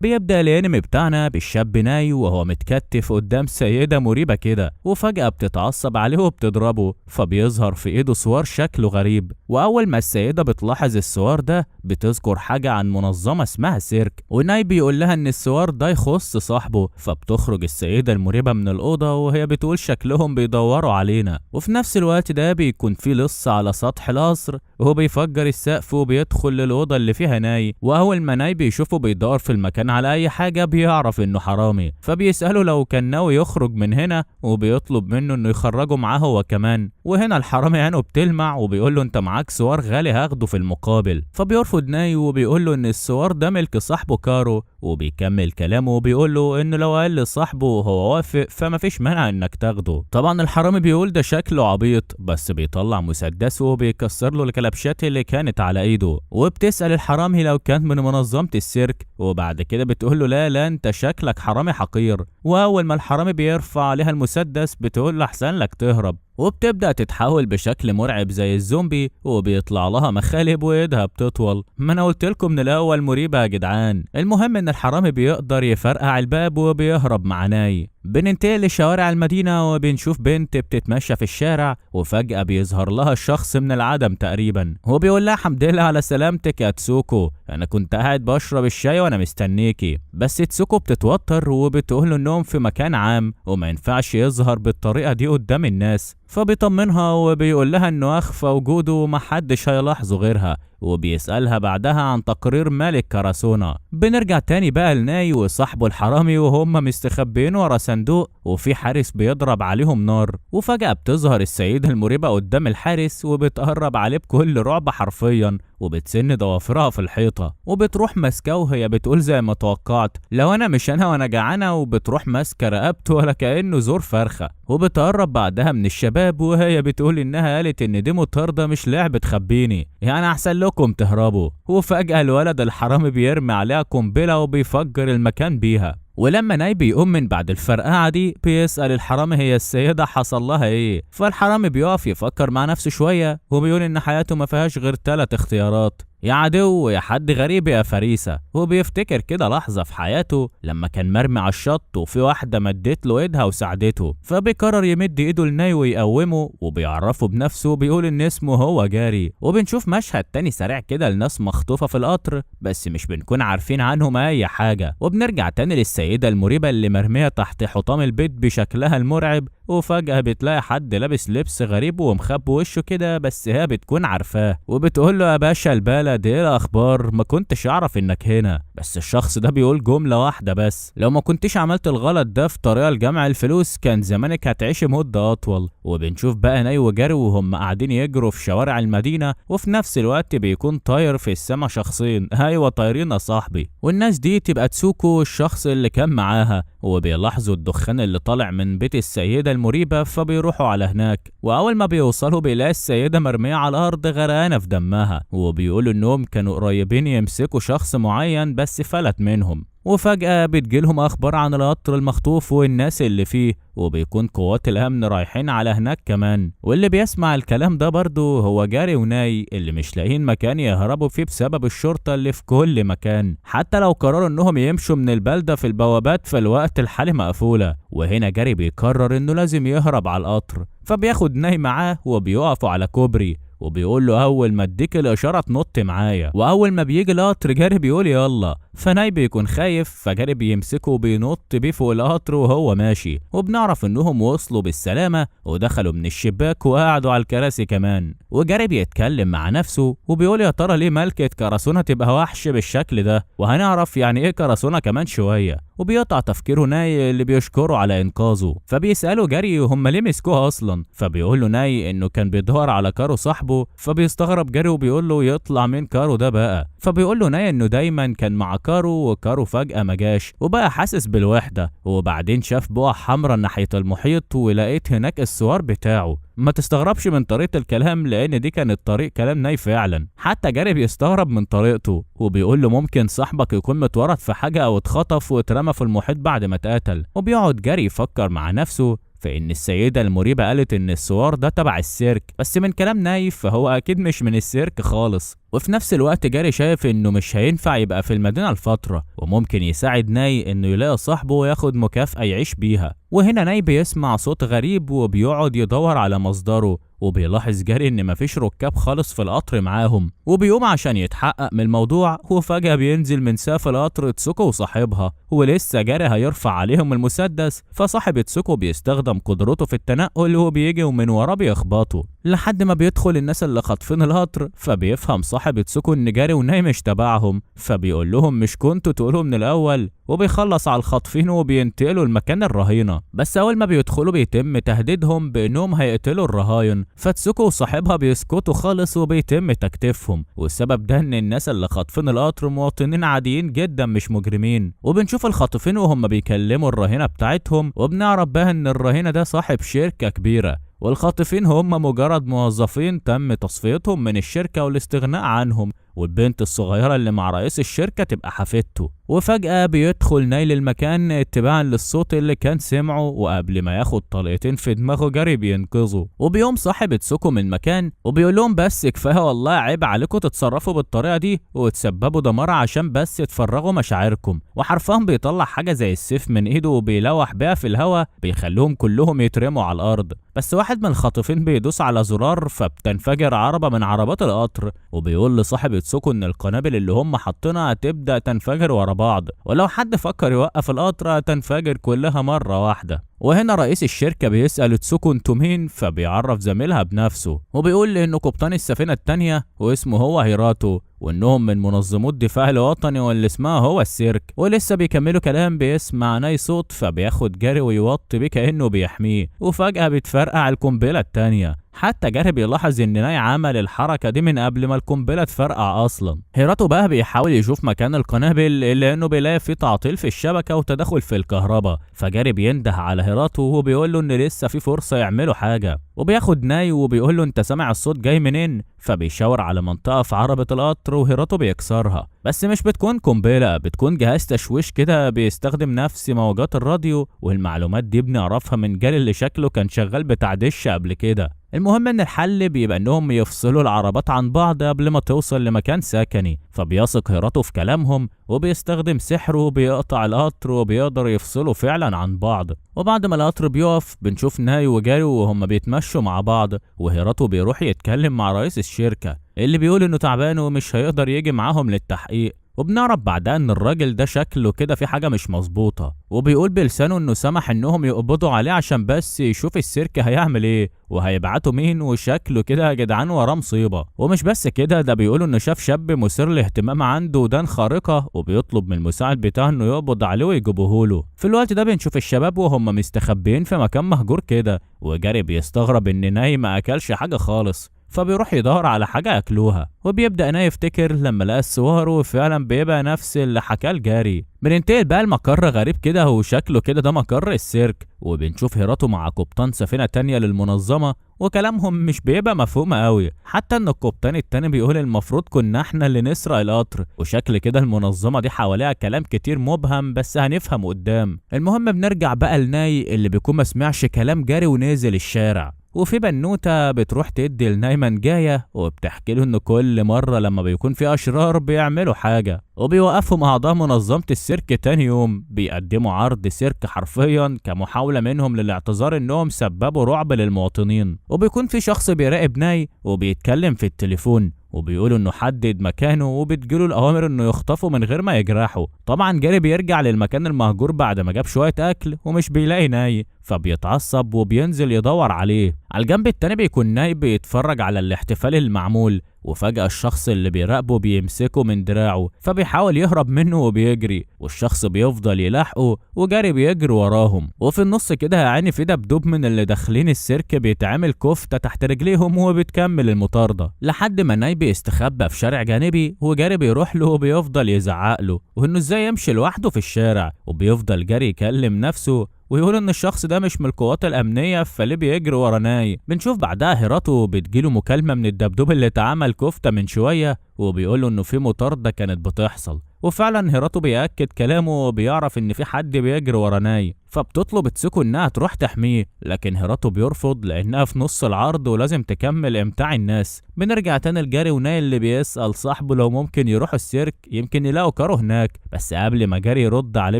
بيبدأ الانمي بتاعنا بالشاب ناي وهو متكتف قدام سيدة مريبة كده، وفجأة بتتعصب عليه وبتضربه، فبيظهر في ايده سوار شكله غريب. واول ما السيدة بتلاحظ السوار ده بتذكر حاجة عن منظمة اسمها سيرك، وناي بيقول لها ان السوار ده يخص صاحبه. فبتخرج السيدة المريبة من الأوضة وهي بتقول شكلهم بيدوروا علينا. وفي نفس الوقت ده بيكون في لص على سطح القصر وهو بيفجر السقف وبيدخل للأوضة اللي فيها ناي. واول ما ناي بيشوفه بيدور في المكان على اي حاجة بيعرف انه حرامي، فبيسأله لو كان ناوي يخرج من هنا وبيطلب منه انه يخرجه معاه هو كمان. وهنا الحرامي عينه بتلمع وبيقول له انت معاك سوار غالي هاخده في المقابل. فبيرفض ناي وبيقول له ان السوار ده ملك صاحبه كارو، وبيكمل كلامه وبيقول له انه لو قال لصاحبه وهو وافق فما فيش مانع انك تاخده. طبعا الحرامي بيقول ده شكله عبيط، بس بيطلع مسدسه وبيكسر له الكلبشات اللي كانت على ايده. وبتسأل الحرامي لو كان من منظمة السيرك، وبعد كده بتقول له لا لا انت شكلك حرامي حقير. واول ما الحرامي بيرفع عليها المسدس بتقول له احسن لك تهرب، وبتبدأ تتحول بشكل مرعب زي الزومبي وبيطلع لها مخالب وايدها بتطول. ما انا قلت لكم من الاول مريبة يا جدعان. المهم ان الحرامي بيقدر يفرقع الباب وبيهرب مع ناي. بننتقل لشوارع المدينة وبنشوف بنت بتتمشى في الشارع، وفجأة بيظهر لها الشخص من العدم تقريبا، هو بيقول لها الحمد لله على سلامتك يا تسوكو، انا كنت قاعد بشرب الشاي وانا مستنيكي. بس تسوكو بتتوتر وبتقول له انهم في مكان عام وما ينفعش يظهر بالطريقة دي قدام الناس. فبيطمنها وبيقول لها انه اخفى وجوده ومحدش هيلاحظه غيرها، وبيسألها بعدها عن تقرير مالك كاراسونا. بنرجع تاني بقى لناي وصاحبه الحرامي وهم مستخبين ورا صندوق وفي حارس بيضرب عليهم نار. وفجأة بتظهر السيدة المريبة قدام الحارس وبتقرب عليه بكل رعب حرفيا، وبتسن ضوافرها في الحيطة وبتروح ماسكاه وهي بتقول زي ما توقعت لو انا مش انا وانا جعانة، وبتروح ماسكة رقبته ولا كأنه زور فرخة. وبتقرب بعدها من الشباب وهي بتقول انها قالت ان دي مطاردة مش لعبة خبيني، يعني احسن لكم تهربوا. وفجأة الولد الحرامي بيرمي عليها قنبلة وبيفجر المكان بيها. ولما ناي بيقوم من بعد الفرقعة دي بيسأل الحرامي هي السيدة حصل لها ايه. فالحرامي بيقف يفكر مع نفسه شوية وبيقول ان حياته ما فيهاش غير 3 اختيارات، يا عدو يا حد غريب يا فريسة. وبيفتكر كده لحظة في حياته لما كان مرمي على الشط وفي واحدة مدت له ايدها وساعدته، فبيقرر يمد ايده لناي ويقومه وبيعرفه بنفسه وبيقول ان اسمه هو جاري. وبنشوف مشهد تاني سريع كده لناس مخطوفة في القطر بس مش بنكون عارفين عنهم اي حاجة. وبنرجع تاني للسيدة المريبة اللي مرمية تحت حطام البيت بشكلها المرعب، وفجأة بتلاقي حد لابس لبس غريب ومخبي وشه كده بس هي بتكون عارفاه، وبتقول له يا باشا البلد ايه الاخبار، ما كنتش اعرف انك هنا. بس الشخص ده بيقول جملة واحدة بس، لو ما كنتش عملت الغلط ده في طريقة لجمع الفلوس كان زمانك هتعيش مدة اطول. وبنشوف بقى ناي وجاري وهم قاعدين يجروا في شوارع المدينة، وفي نفس الوقت بيكون طاير في السما شخصين، ايوه طايرين يا صاحبي. والناس دي تبقى تسوكو الشخص اللي كان معاها، وبيلاحظوا الدخان اللي طالع من بيت السيدة المريبة فبيروحوا على هناك. واول ما بيوصلوا بيلاقي السيدة مرمية على الارض غرقانة في دمها، وبيقولوا انهم كانوا قريبين يمسكوا شخص معين بس فلت منهم. وفجأة بتجيلهم أخبار عن القطر المخطوف والناس اللي فيه، وبيكون قوات الأمن رايحين على هناك كمان. واللي بيسمع الكلام ده برضه هو جاري وناي اللي مش لاقيين مكان يهربوا فيه بسبب الشرطة اللي في كل مكان، حتى لو قرروا انهم يمشوا من البلدة في البوابات في الوقت الحالي مقفولة. وهنا جاري بيقرر انه لازم يهرب على القطر، فبياخد ناي معاه وبيقفوا على كوبري، وبيقول له اول ما اديك الاشاره تنط معايا. واول ما بيجي القطر جاري بيقول يلا، فناي بيكون خايف فجاري بيمسكه وبينط بيه فوق القطر وهو ماشي. وبنعرف انهم وصلوا بالسلامه ودخلوا من الشباك وقعدوا على الكراسي كمان. وجاري بيتكلم مع نفسه وبيقول يا ترى ليه ملكة كاراسونا تبقى وحش بالشكل ده، وهنعرف يعني ايه كاراسونا كمان شويه. وبيقطع تفكيره ناي اللي بيشكره على انقاذه، فبيسأله جاري هم ليه مسكوها اصلا. فبيقول له ناي انه كان بيدور على كارو صاحبه، فبيستغرب جاري وبيقول له يطلع مين كارو ده بقى. فبيقول له ناي انه دايما كان مع كارو وكارو فجأة ما جاش وبقى حاسس بالوحدة. وبعدين شاف بقع حمرا ناحية المحيط ولقيت هناك السوار بتاعه. ما تستغربش من طريقة الكلام لان دي كانت طريق كلام ناي فعلا، حتى جاري بيستغرب من طريقته وبيقول له ممكن صاحبك يكون متورط في حاجة او اتخطف واترمى في المحيط بعد ما اتقتل. وبيقعد جاري يفكر مع نفسه فإن السيدة المريبة قالت إن السوار ده تبع السيرك، بس من كلام نايف فهو أكيد مش من السيرك خالص. وفي نفس الوقت جاري شايف انه مش هينفع يبقى في المدينة لفترة، وممكن يساعد ناي انه يلاقي صاحبه وياخد مكافأة يعيش بيها. وهنا ناي بيسمع صوت غريب وبيقعد يدور على مصدره، وبيلاحظ جاري ان مفيش ركاب خالص في القطر معاهم، وبيقوم عشان يتحقق من الموضوع. وفجأة بينزل من سقف القطر تسوكو وصاحبها، ولسه جاري هيرفع عليهم المسدس، فصاحب تسوكو بيستخدم قدرته في التنقل وبيجي ومن وراه بيخبطه لحد ما بيدخل الناس اللي خاطفين القطر. فبيفهم صاحب تسوكو ان جاري وناي مش تبعهم، فبيقول لهم مش كنتوا تقولوا من الاول، وبيخلص على الخاطفين وبينتقلوا لمكان الرهينة. بس اول ما بيدخلوا بيتم تهديدهم بانهم هيقتلوا الرهاين، فتسوكو وصاحبها بيسكتوا خالص وبيتم تكتيفهم. والسبب ده ان الناس اللي خاطفين القطر مواطنين عاديين جدا مش مجرمين. وبنشوف الخاطفين وهم بيكلموا الرهينة بتاعتهم، وبنعرف بقى ان الرهينة ده صاحب شركة كبيرة، والخاطفين هم مجرد موظفين تم تصفيتهم من الشركة والاستغناء عنهم، والبنت الصغيرة اللي مع رئيس الشركة تبقى حفيدته. وفجأة بيدخل نايل المكان اتباعا للصوت اللي كان سمعه، وقبل ما ياخد طلقتين في دماغه جاري بينقذه. وبيقوم صاحب تسوكو من المكان وبيقول لهم بس كفايه والله، عيب عليكم تتصرفوا بالطريقة دي وتسببوا دمار عشان بس تفرغوا مشاعركم. وحرفيا بيطلع حاجة زي السيف من ايده وبيلوح بيها في الهوا، بيخليهم كلهم يترموا على الارض. بس واحد من الخاطفين بيدوس على زرار فبتنفجر عربة من عربات القطر، وبيقول لصاحب تسوكو ان القنابل اللي هم حاطينها هتبدأ تنفجر ورا بعض، ولو حد فكر يوقف القطر هتنفجر كلها مرة واحدة. وهنا رئيس الشركة بيسأل تسوكو انتوا مين، فبيعرف زميلها بنفسه، وبيقول انه قبطان السفينة التانية واسمه هو هيراتو، وانهم من منظمو الدفاع الوطني واللي اسمها هو السيرك. ولسه بيكملوا كلام بيسمع ناي صوت، فبياخد جاري ويوطي بيه كأنه بيحميه، وفجأة بتفرقع القنبلة التانية. حتى جاري بيلاحظ ان ناي عمل الحركة دي من قبل ما القنبلة تفرقع اصلا. هيراتو بقى بيحاول يشوف مكان القنابل، الا انه بيلاقي فيه تعطيل في الشبكة وتدخل في الكهرباء. فجاري بينده على هيراتو وبيقول له ان لسه في فرصة يعملوا حاجة، وبياخد ناي وبيقول له انت سامع الصوت جاي منين؟ فبيشاور على منطقة في عربة القطر وهيراتو بيكسرها، بس مش بتكون قنبلة، بتكون جهاز تشويش كده بيستخدم نفس موجات الراديو. والمعلومات دي بنعرفها من جاري اللي شكله كان شغال بتاع دش قبل كده. المهم ان الحل بيبقى انهم يفصلوا العربات عن بعض قبل ما توصل لمكان سكني. فبيثق هيراتو في كلامهم وبيستخدم سحره وبيقطع القطر وبيقدر يفصلوا فعلا عن بعض. وبعد ما القطر بيقف بنشوف ناي وجاري وهم بيتمشوا مع بعض، وهيراتو بيروح يتكلم مع رئيس الشركة اللي بيقول انه تعبان ومش هيقدر يجي معاهم للتحقيق. وبنعرف بعدها ان الراجل ده شكله كده في حاجة مش مظبوطة، وبيقول بلسانه انه سمح انهم يقبضوا عليه عشان بس يشوف السيرك هيعمل ايه وهيبعتوا مين، وشكله كده يا جدعان وراه مصيبة. ومش بس كده، ده بيقولوا انه شاف شاب مثير للاهتمام عنده ودان خارقة، وبيطلب من المساعد بتاعه انه يقبض عليه ويجيبوهوله. في الوقت ده بنشوف الشباب وهم مستخبيين في مكان مهجور كده، وجاري بيستغرب ان ناي ما اكلش حاجة خالص، فبيروح يدور على حاجة ياكلوها. وبيبدأ ناي يفتكر لما لقى الصور، وفعلا بيبقى نفس اللي حكاه لجاري. بننتقل بقى لمقر غريب كده وشكله كده ده مقر السيرك، وبنشوف هيراتو مع قبطان سفينة تانية للمنظمة، وكلامهم مش بيبقى مفهوم قوي، حتى ان القبطان التاني بيقول المفروض كنا احنا اللي نسرق القطر. وشكل كده المنظمة دي حواليها كلام كتير مبهم، بس هنفهم قدام. المهم بنرجع بقى لناي اللي بيكون مسمعش كلام جاري ونازل الشارع، وفي بنوتة بتروح تدي لنايمان جاية وبتحكي له ان كل مرة لما بيكون في اشرار بيعملوا حاجة، وبيوقفهم اعضاء منظمة السيرك تاني يوم بيقدموا عرض سيرك حرفيا كمحاولة منهم للاعتذار انهم سببوا رعب للمواطنين. وبيكون في شخص بيراقب ناي وبيتكلم في التليفون، وبيقولوا انه حدد مكانه وبتجيله الاوامر انه يخطفه من غير ما يجرحه. طبعا جاري بيرجع للمكان المهجور بعد ما جاب شويه اكل ومش بيلاقي ناي، فبيتعصب وبينزل يدور عليه. على الجنب التاني بيكون ناي بيتفرج على الاحتفال المعمول، وفجأة الشخص اللي بيراقبه بيمسكه من دراعه، فبيحاول يهرب منه وبيجري، والشخص بيفضل يلاحقه وجاري بيجري وراهم. وفي النص كده يا عيني في دبدوب من اللي داخلين السيرك بيتعمل كفتة تحت رجليهم وبتكمل المطاردة لحد ما ناي بيستخبى في شارع جانبي، وجاري بيروح له وبيفضل يزعق له وانه ازاي يمشي لوحده في الشارع. وبيفضل جاري يكلم نفسه ويقول ان الشخص ده مش من القوات الامنيه فليه بيجري ورا ناي. بنشوف بعدها هيراتو بتجيله مكالمه من الدبدوب اللي اتعمل كفته من شويه، وبيقول له انه في مطارده كانت بتحصل. وفعلا هيراتو بيأكد كلامه وبيعرف ان في حد بيجري ورا ناي، فبتطلب تسوكو انها تروح تحميه، لكن هيراتو بيرفض لانها في نص العرض ولازم تكمل امتاع الناس. بنرجع تاني لجاري وناي اللي بيسأل صاحبه لو ممكن يروحوا السيرك يمكن يلاقوا كارو هناك، بس قبل ما جاري يرد عليه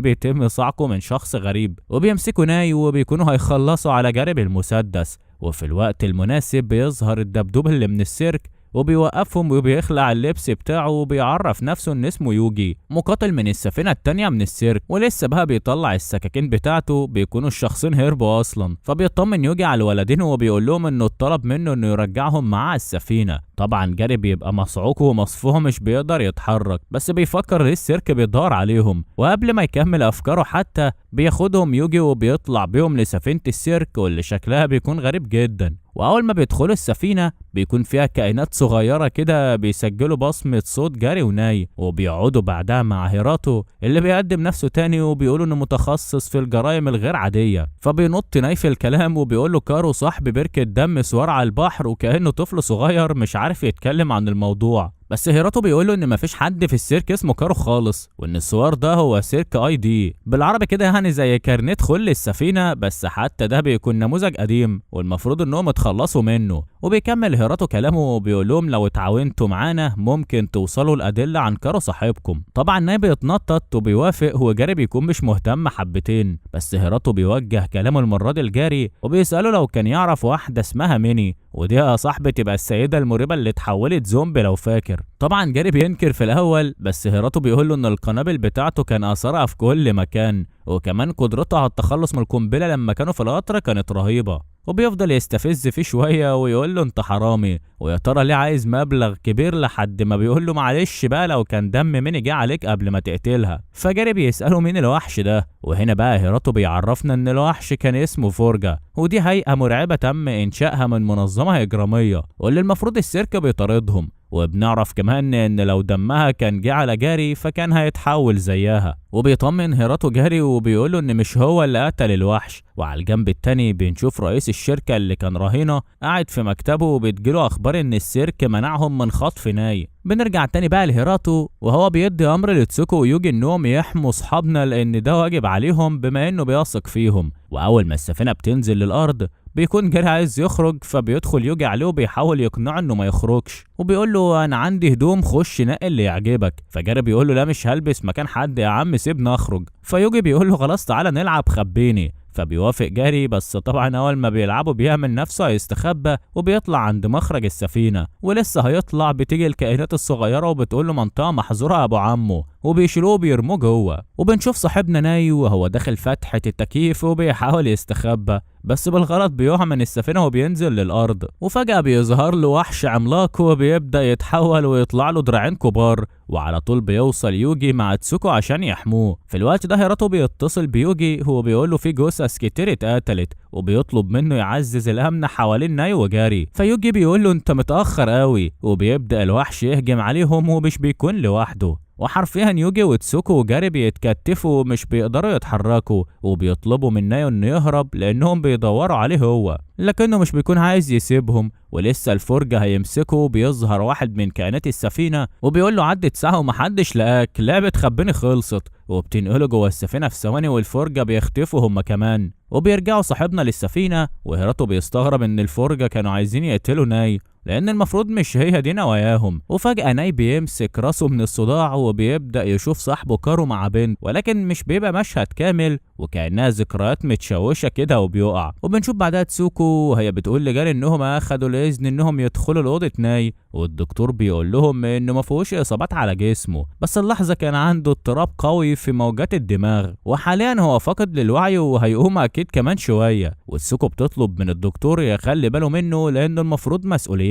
بيتم صعقه من شخص غريب، وبيمسكوا ناي وبيكونوا هيخلصوا على جاري بالمسدس. وفي الوقت المناسب بيظهر الدبدوب اللي من السيرك وبيوقفهم وبيخلع اللبس بتاعه وبيعرف نفسه ان اسمه يوجي، مقاتل من السفينة التانية من السيرك، ولسه بقى بيطلع السكاكين بتاعته. بيكونوا الشخصين هربوا اصلا، فبيطمن يوجي على الولدين وبيقول لهم انه اتطلب منه انه يرجعهم معاه السفينة. طبعا جاري بيبقى مصعوق ومصفوه مش بيقدر يتحرك، بس بيفكر ليه السيرك بيدور عليهم، وقبل ما يكمل افكاره حتى بياخدهم يوجي وبيطلع بيهم لسفينة السيرك واللي شكلها بيكون غريب جدا. واول ما بيدخلوا السفينة بيكون فيها كائنات صغيرة كده بيسجلوا بصمة صوت جاري وناي، وبيقعدوا بعدها مع هيراتو اللي بيقدم نفسه تاني وبيقولوا انه متخصص في الجرائم الغير عادية. فبينط ناي في الكلام وبيقول له كارو صاحبي بركة دم سوار على البحر، وكأنه طفل صغير مش عارف يتكلم عن الموضوع. بس هيراتو بيقول له ان مفيش حد في السيرك اسمه كارو خالص، وان السوار ده هو سيرك اي دي، بالعربي كده يعني زي كارنيه خل السفينه، بس حتى ده بيكون نموذج قديم والمفروض انهم اتخلصوا منه. وبيكمل هيراتو كلامه وبيقول لهم لو اتعاونتوا معانا ممكن توصلوا لادله عن كارو صاحبكم. طبعا ناي بيتنطط وبيوافق، وجاري بيكون مش مهتم حبتين، بس هيراتو بيوجه كلامه المره دي لجاري وبيساله لو كان يعرف واحده اسمها ميني، ودي يا صاحبي تبقى السيده المريبه اللي اتحولت زومبي لو فاكر. طبعا جاري بينكر في الاول، بس هيراتو بيقول له ان القنابل بتاعته كان اثرها في كل مكان، وكمان قدرته على التخلص من القنبله لما كانوا في القطر كانت رهيبه. وبيفضل يستفز فيه شويه ويقول له انت حرامي، ويا ترى ليه عايز مبلغ كبير، لحد ما بيقول له معلش بقى لو كان دم ميني جه عليك قبل ما تقتلها. فجاري بيساله مين الوحش ده، وهنا بقى هيراتو بيعرفنا ان الوحش كان اسمه فورجا، ودي هيئه مرعبه تم انشائها من منظمه اجراميه واللي المفروض السيرك بيطاردهم. وبنعرف كمان ان لو دمها كان جه على جاري فكان هيتحول زيها. وبيطمن هيراتو جاري وبيقوله ان مش هو اللي قتل الوحش. وعلى الجنب التاني بنشوف رئيس الشركة اللي كان رهينة قاعد في مكتبه وبتجيله اخبار ان السيرك منعهم من خطف ناي. بنرجع تاني بقى لهيراتو وهو بيدي امر لتسوكو ويوجي انهم يحموا صحابنا لان ده واجب عليهم بما انه بيثق فيهم. واول ما السفينة بتنزل للارض بيكون جاري عايز يخرج، فبيدخل يوجي عليه وبيحاول يقنعه انه ما يخرجش، وبيقول له انا عندي هدوم خش نقي اللي يعجبك. فجاري بيقول له لا مش هلبس مكان حد يا عم سيبني اخرج. فيوجي بيقول له خلاص تعالى نلعب خبيني. فبيوافق جاري، بس طبعا اول ما بيلعبوا بيعمل نفسه هيستخبى وبيطلع عند مخرج السفينه، ولسه هيطلع بتيجي الكائنات الصغيره وبتقول له منطقه محظوره يا ابو عمو، وبيشيلوه وبيرموه جوه. وبنشوف صاحبنا ناي وهو داخل فتحه التكييف وبيحاول يستخبى، بس بالغلط بيقع من السفينه وبينزل للارض. وفجاه بيظهر له وحش عملاق وبيبدا يتحول ويطلع له دراعين كبار، وعلى طول بيوصل يوجي مع تسوكو عشان يحموه. في الوقت ده هيراتو بيتصل بيوجي هو بيقول له في جثث كتير اتقتلت، وبيطلب منه يعزز الامن حوالين ناي وجاري. فيوجي بيقول له انت متاخر قوي، وبيبدا الوحش يهجم عليهم ومش بيكون لوحده، وحرفيا يوجي وتسوكو وجاري بيتكتفوا ومش بيقدروا يتحركوا، وبيطلبوا من نايو انه يهرب لانهم بيدوروا عليه هو، لكنه مش بيكون عايز يسيبهم. ولسه الفرجة هيمسكه بيظهر واحد من كائنات السفينة وبيقول له عدت ساعة ومحدش لقاك، لعبة خبيني خلصت، وبتنقله جوه السفينة في ثواني والفرجة بيختفوا هما كمان. وبيرجعوا صاحبنا للسفينة وهيراتو بيستغرب ان الفرجة كانوا عايزين يقتلوا ناي لان المفروض مش هي دي نواياهم. وفجأة ناي بيمسك راسه من الصداع وبيبدأ يشوف صاحبه كارو مع بنت، ولكن مش بيبقى مشهد كامل وكأنها ذكريات متشوشة كده وبيقع. وبنشوف بعدها تسوكو وهي بتقول لجاري انهم اخدوا الاذن انهم يدخلوا لأوضة ناي، والدكتور بيقول لهم انه ما فيهوش اصابات على جسمه، بس اللحظة كان عنده اضطراب قوي في موجات الدماغ، وحاليا هو فاقد للوعي وهيقوم اكيد كمان شوية. وتسوكو بتطلب من الدكتور يخلي باله منه لانه المفروض مسؤوليتها.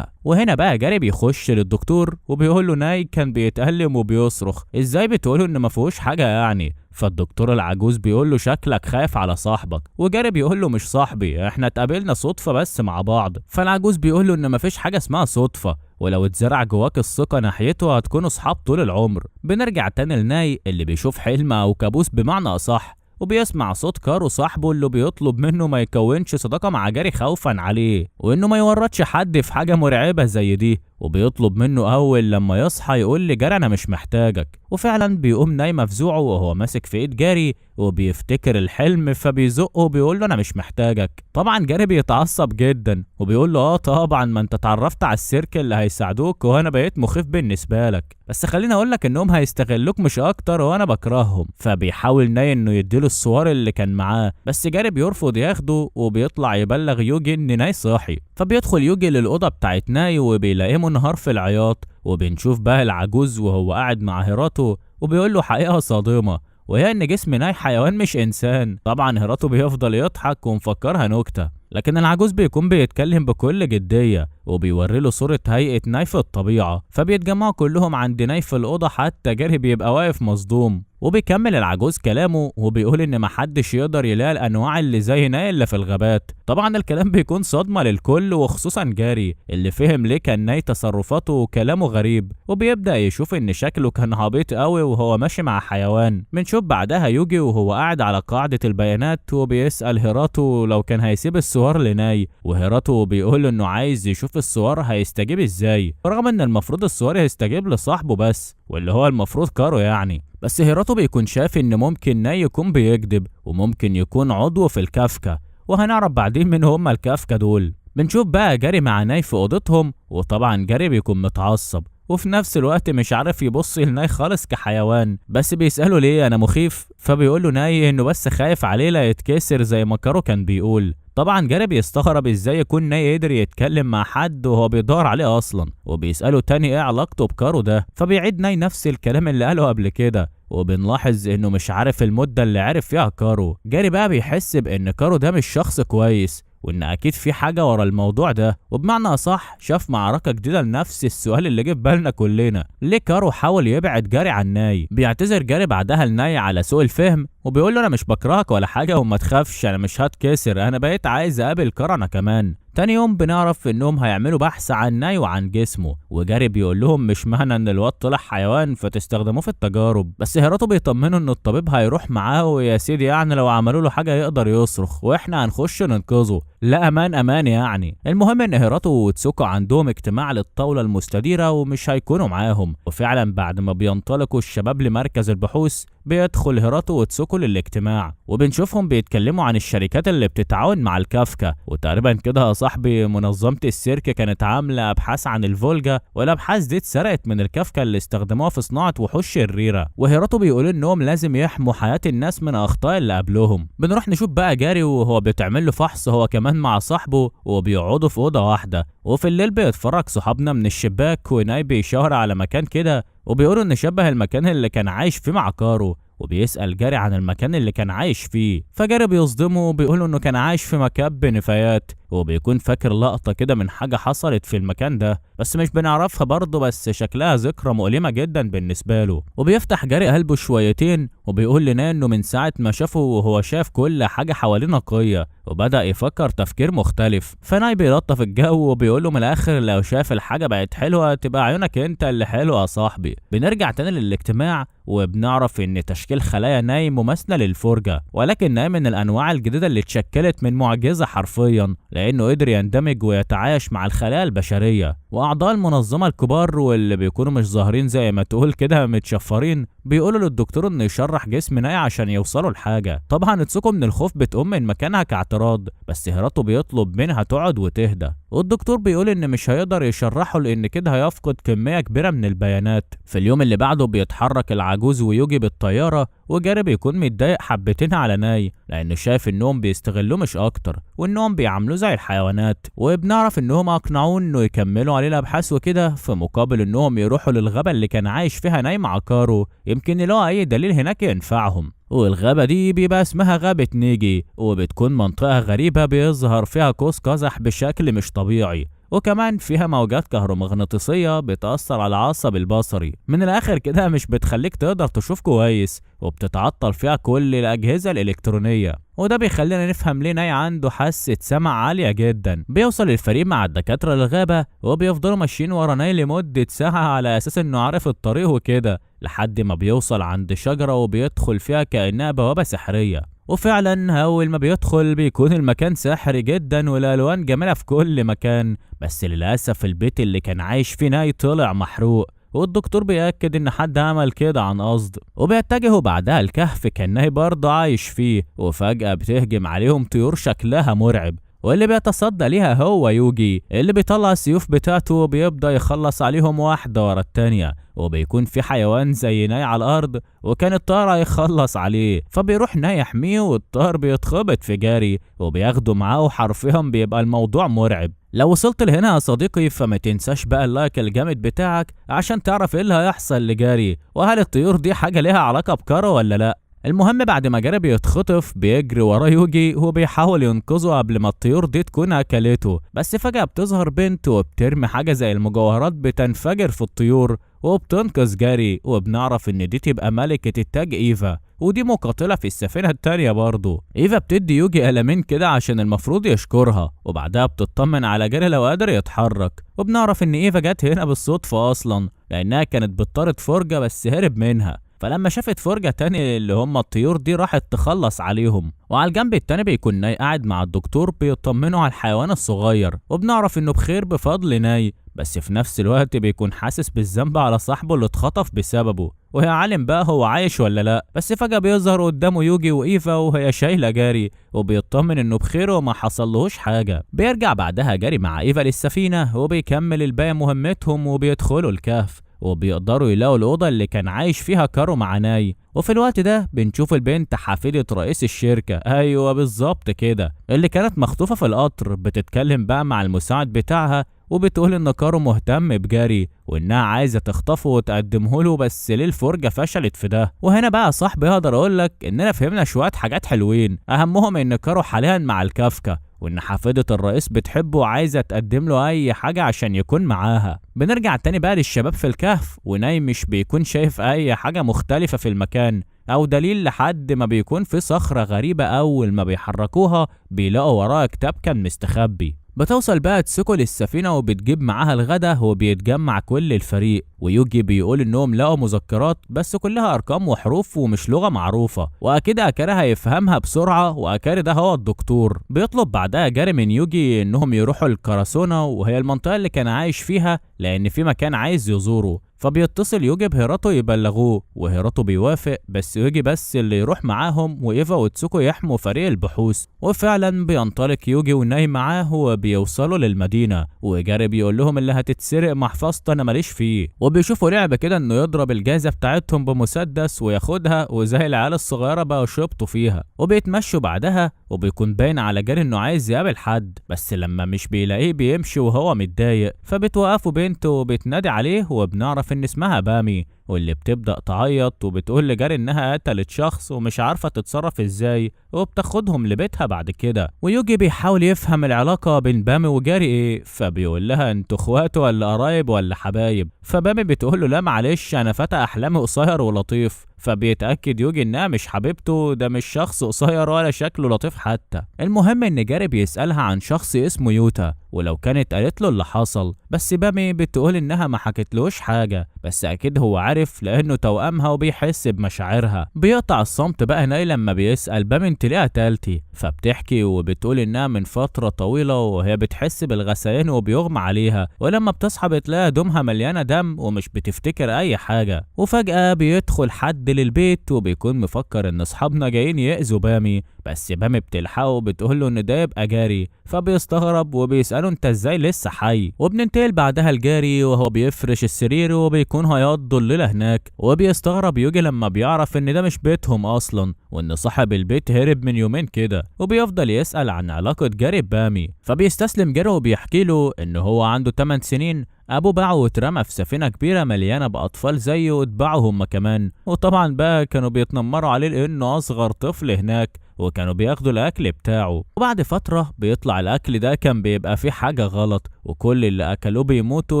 وهنا بقى جاري بيخش للدكتور وبيقول له ناي كان بيتألم وبيصرخ، ازاي بتقوله ان ما فيهوش حاجة يعني؟ فالدكتور العجوز بيقول له شكلك خايف على صاحبك، وجاري بيقول له مش صاحبي، احنا اتقابلنا صدفة بس مع بعض. فالعجوز بيقول له ان مفيش حاجة اسمها صدفة، ولو اتزرع جواك الثقة ناحيته هتكونوا صحاب طول العمر. بنرجع تاني لناي اللي بيشوف حلم او كابوس بمعنى اصح، وبيسمع صوت كارو صاحبه اللي بيطلب منه ما يكونش صداقة مع جاري خوفا عليه، وانه ما يورطش حد في حاجة مرعبة زي دي. وبيطلب منه أول لما يصحى يقول لجاري أنا مش محتاجك. وفعلا بيقوم ناي مفزوعه وهو ماسك في إيد جاري وبيفتكر الحلم، فبيزقه وبيقول له أنا مش محتاجك. طبعا جاري بيتعصب جدا وبيقول له طبعا ما انت اتعرفت على السيرك اللي هيساعدوك وانا بقيت مخيف بالنسبه لك، بس خليني اقول لك انهم هيستغلوك مش اكتر وانا بكرههم. فبيحاول ناي انه يديله الصور اللي كان معاه، بس جاري بيرفض ياخده وبيطلع يبلغ يوجي ان ناي صاحي. فبيدخل يوجي للاوضه بتاعت ناي وبيلاقيه منهار في العياط، وبنشوف بقى العجوز وهو قاعد مع هيراتو وبيقول له حقيقه صادمه، وهي ان جسم ناي حيوان مش انسان. طبعا هيراتو بيفضل يضحك ومفكرها نكته، لكن العجوز بيكون بيتكلم بكل جديه وبيوري له صوره هيئه ناي في الطبيعه. فبيتجمعوا كلهم عند ناي في الاوضه، حتى جاري بيبقى واقف مصدوم. وبيكمل العجوز كلامه وبيقول ان محدش يقدر يلاقي الانواع اللي زي ناي الا في الغابات. طبعا الكلام بيكون صدمه للكل وخصوصا جاري اللي فهم ليه كان ناي تصرفاته وكلامه غريب، وبيبدا يشوف ان شكله كان عبيط قوي وهو ماشي مع حيوان. بنشوف بعدها يوجي وهو قاعد على قاعده البيانات وبيسال هيراتو لو كان هيسيب الصور لناي، وهيراتو بيقول انه عايز يشوف الصور هيستجيب ازاي، رغم ان المفروض الصور يستجيب لصاحبه بس، واللي هو المفروض كارو يعني. بس هيراتو بيكون شايف ان ممكن ناي يكون بيكذب وممكن يكون عضو في الكافكا، وهنعرف بعدين مين هما الكافكا دول. بنشوف بقى جاري مع ناي في اوضتهم، وطبعا جاري بيكون متعصب وفي نفس الوقت مش عارف يبص لناي خالص كحيوان، بس بيسأله ليه انا مخيف، فبيقول له ناي انه بس خايف عليه لا يتكسر زي ما كارو كان بيقول. طبعا جاري بيستغرب ازاي يكون ناي قدر يتكلم مع حد وهو بيدور عليه اصلا، وبيسأله تاني ايه علاقته بكارو ده، فبيعيد ناي نفس الكلام اللي قاله قبل كده، وبنلاحظ انه مش عارف المدة اللي عرف فيها كارو. جاري بقى بيحس بان كارو ده مش شخص كويس وان اكيد في حاجة ورا الموضوع ده، وبمعنى اصح شاف معركة جديدة لنفس السؤال اللي جه في بالنا كلنا، ليه كارو حاول يبعد جاري عن ناي. بيعتذر جاري بعدها لناي على سوء الفهم وبيقول له انا مش بكرهك ولا حاجة وما تخافش انا مش هتكسر، انا بقيت عايز اقابل كارو انا كمان. تاني يوم بنعرف انهم هيعملوا بحث عن ناي وعن جسمه، وجاري بيقول لهم مش معنى ان الواد طلع حيوان فتستخدموه في التجارب، بس هيراتو بيطمنوا ان الطبيب هيروح معاه ويا سيدي يعني لو عملوا له حاجه يقدر يصرخ واحنا هنخش ننقذه، لا امان يعني. المهم ان هيراتو وتسوكو عندهم اجتماع للطاوله المستديره ومش هيكونوا معاهم، وفعلا بعد ما بينطلقوا الشباب لمركز البحوث بيدخل هيراتو وتسوكو للاجتماع، وبنشوفهم بيتكلموا عن الشركات اللي بتتعاون مع الكافكا. وتقريبا كده يا صاحبي منظمة السيرك كانت عاملة ابحاث عن الفولجا، والابحاث دي اتسرقت من الكافكا اللي استخدموها في صناعة وحوش شريرة، وهيراتو بيقول انهم لازم يحموا حياة الناس من اخطاء اللي قبلهم. بنروح نشوف بقى جاري وهو بيتعمل له فحص هو كمان مع صاحبه، وبيقعدوا في اوضة واحدة، وفي الليل بيتفرج صحابنا من الشباك وناي بيشاور على مكان كده وبيقولوا ان شبه المكان اللي كان عايش فيه مع كارو، وبيسأل جاري عن المكان اللي كان عايش فيه، فجاري بيصدمه وبيقوله انه كان عايش في مكب نفايات، وبيكون فاكر لقطة كده من حاجة حصلت في المكان ده بس مش بنعرفها برضه، بس شكلها ذكرى مؤلمة جدا بالنسبة له. وبيفتح جاري قلبه شويتين وبيقول لنا انه من ساعة ما شافه وهو شاف كل حاجة حواليه نقية وبدأ يفكر تفكير مختلف. فناي بيلطف الجو وبيقول له من الاخر لو شاف الحاجة بقت حلوة تبقى عيونك انت اللي حلوة يا صاحبي. بنرجع تاني للاجتماع وبنعرف ان تشكيل خلايا ناي مماثله للفرجه، ولكن ناي من الانواع الجديده اللي اتشكلت من معجزه حرفيا، لانه قدر يندمج ويتعايش مع الخلايا البشريه. واعضاء المنظمه الكبار واللي بيكونوا مش ظاهرين زي ما تقول كده متشفرين بيقولوا للدكتور انه يشرح جسم ناي عشان يوصلوا لحاجه. طبعا تسوكو من الخوف بتقوم من مكانها كاعتراض، بس هيراتو بيطلب منها تقعد وتهدى، والدكتور بيقول ان مش هيقدر يشرحه لان كده هيفقد كميه كبيره من البيانات. في اليوم اللي بعده بيتحرك العجوز ويوجي بالطياره، وجاري بيكون متضايق حبتين على ناي لانه شايف انهم بيستغلوه مش اكتر وانهم بيعاملوه زي الحيوانات، وبنعرف انهم اقنعوه انه يكملوا عليه الابحاث وكده في مقابل انهم يروحوا للغابه اللي كان عايش فيها ناي مع كارو، يمكن يلاقوا اي دليل هناك ينفعهم. والغابة دي بيبقى اسمها غابة نيجي، وبتكون منطقة غريبة بيظهر فيها قوس قزح بشكل مش طبيعي، وكمان فيها موجات كهرومغناطيسية بتأثر على العصب البصري، من الآخر كده مش بتخليك تقدر تشوف كويس، وبتتعطل فيها كل الأجهزة الإلكترونية، وده بيخلينا نفهم ليه ناي عنده حاسة سمع عالية جدا. بيوصل الفريق مع الدكاترة للغابة وبيفضلوا ماشيين ورا ناي لمدة ساعة على أساس إنه عارف الطريق وكده، لحد ما بيوصل عند شجرة وبيدخل فيها كأنها بوابة سحرية، وفعلا أول ما بيدخل بيكون المكان ساحري جدا والألوان جميلة في كل مكان، بس للأسف البيت اللي كان عايش فيه ناي طلع محروق، والدكتور بيأكد إن حد عمل كده عن قصد. وبيتجهوا بعدها الكهف كان ناي برضه عايش فيه، وفجأة بتهجم عليهم طيور شكلها مرعب، واللي بيتصدى ليها هو يوجي اللي بيطلع السيوف بتاعته وبيبدأ يخلص عليهم واحدة ورا التانية. وبيكون في حيوان زي ناي على الأرض وكان الطار هيخلص عليه، فبيروح ناي يحميه والطار بيتخبط في جاري وبياخده معاه، وحرفيا بيبقى الموضوع مرعب. لو وصلت لهنا يا صديقي فما تنساش بقى اللايك الجامد بتاعك عشان تعرف ايه اللي هيحصل لجاري، وهل الطيور دي حاجة ليها علاقة بكارو ولا لا. المهم بعد ما جاري بيتخطف بيجري وراه يوجي وبيحاول ينقذه قبل ما الطيور دي تكون اكلته، بس فجأة بتظهر بنت وبترمي حاجة زي المجوهرات بتنفجر في الطيور وبتنقذ جاري، وبنعرف ان دي تبقى ملكة التاج ايفا، ودي مقاتلة في السفينة التانية برضه. ايفا بتدي يوجي قلمين كده عشان المفروض يشكرها، وبعدها بتطمن على جاري لو قادر يتحرك، وبنعرف ان ايفا جت هنا بالصدفة اصلا لانها كانت بتطارد فرجة بس هرب منها، فلما شافت فرجة تاني اللي هم الطيور دي راحت تخلص عليهم. وعلى الجنب التاني بيكون ناي قاعد مع الدكتور بيطمنوا على الحيوان الصغير، وبنعرف انه بخير بفضل ناي، بس في نفس الوقت بيكون حاسس بالذنب على صاحبه اللي اتخطف بسببه، وهي عالم بقى هو عايش ولا لا. بس فجأة بيظهر قدامه يوجي وإيفا وهي شايلة جاري، وبيطمن انه بخير وما حصلهوش حاجة. بيرجع بعدها جاري مع إيفا للسفينة وبيكمل الباقي مهمتهم وبيدخلوا الكهف، وبيقدروا يلاقوا الأوضة اللي كان عايش فيها كارو مع ناي. وفي الوقت ده بنشوف البنت حفيدة رئيس الشركة، أيوة بالظبط كده، اللي كانت مخطوفة في القطر، بتتكلم بقى مع المساعد بتاعها وبتقول ان كارو مهتم بجاري وانها عايزه تخطفه وتقدمه له، بس ليه الفرجه فشلت في ده. وهنا بقى صاحبي اقدر اقول لك اننا فهمنا شويه حاجات حلوين، اهمهم ان كارو حاليا مع الكافكا، وان حفيدة الرئيس بتحبه وعايزه تقدم له اي حاجه عشان يكون معاها. بنرجع تاني بقى للشباب في الكهف، وناي مش بيكون شايف اي حاجه مختلفه في المكان او دليل لحد ما بيكون في صخره غريبه اول ما بيحركوها بيلاقوا وراها كتاب كان مستخبي. بتوصل بقى تسوكو للسفينة وبتجيب معاها الغدا وبيتجمع كل الفريق، ويوجي بيقول انهم لقوا مذكرات بس كلها ارقام وحروف ومش لغة معروفة، واكيد اكاري هيفهمها بسرعة، واكاري ده هو الدكتور. بيطلب بعدها جاري من يوجي انهم يروحوا الكراسونا وهي المنطقة اللي كان عايش فيها لان في مكان عايز يزوره، فبيتصل يوجي بهيراتو يبلغوه، وهيراتو بيوافق، بس يوجي بس اللي يروح معاهم وايفا وتسوكو يحموا فريق البحوث. وفعلا بينطلق يوجي وناي معاه وبيوصلوا للمدينة، وجاري بيقول لهم اللي هتتسرق محفظته انا ماليش فيه، وبيشوفوا لعبة كده انه يضرب الجائزة بتاعتهم بمسدس وياخدها، وزي العيال الصغيرة بقى شبطوا فيها. وبيتمشوا بعدها وبيكون باين على جاري انه عايز يقابل حد، بس لما مش بيلاقيه بيمشي وهو متضايق، فبتوقفوا بنته وبتنادي عليه، وبنعرف ان اسمها بامي، واللي بتبدأ تعيط وبتقول لجاري انها قتلت شخص ومش عارفة تتصرف ازاي، وبتاخدهم لبيتها بعد كده. ويوجي بيحاول يفهم العلاقة بين بامي وجاري ايه، فبيقول لها انتوا اخوات ولا قرايب ولا حبايب، فبامي بتقول له لا معلش انا فتى احلامي قصير ولطيف، فبيتأكد يوجي انها مش حبيبته، ده مش شخص قصير ولا شكله لطيف حتى. المهم ان جاري بيسألها عن شخص اسمه يوتا ولو كانت قالت له اللي حصل، بس بامي بتقول انها ما حكتلوش حاجة، بس اكيد هو عارف لانه توأمها وبيحس بمشاعرها. بيقطع الصمت بقى ناي لما بيسأل بامي انت ليه قتلتي، فبتحكي وبتقول انها من فترة طويلة وهي بتحس بالغثيان وبيغمى عليها، ولما بتصحى بتلاقي هدومها مليانة دم ومش بتفتكر اي حاجة. وفجأة بيدخل حد للبيت وبيكون مفكر ان اصحابنا جايين يأذوا بامي، بس بامي بتلحقه وبتقوله ان ده يبقى جاري، فبيستغرب وبيسأله انت ازاي لسه حي. وبننتقل بعدها لجاري وهو بيفرش السرير وبيكون هيقضوا الليلة هناك، وبيستغرب يوجي لما بيعرف ان ده مش بيتهم اصلا وان صاحب البيت هرب من يومين كده، وبيفضل يسأل عن علاقة جاري ببامي، فبيستسلم جاري وبيحكي له ان هو عنده 8 سنين ابوه باعه واترمى في سفينه كبيره مليانه باطفال زيه واتباعوا هم كمان، وطبعا بقى كانوا بيتنمروا عليه لانه اصغر طفل هناك وكانوا بياخدوا الاكل بتاعه. وبعد فتره بيطلع الاكل ده كان بيبقى فيه حاجه غلط، وكل اللي اكلوه بيموتوا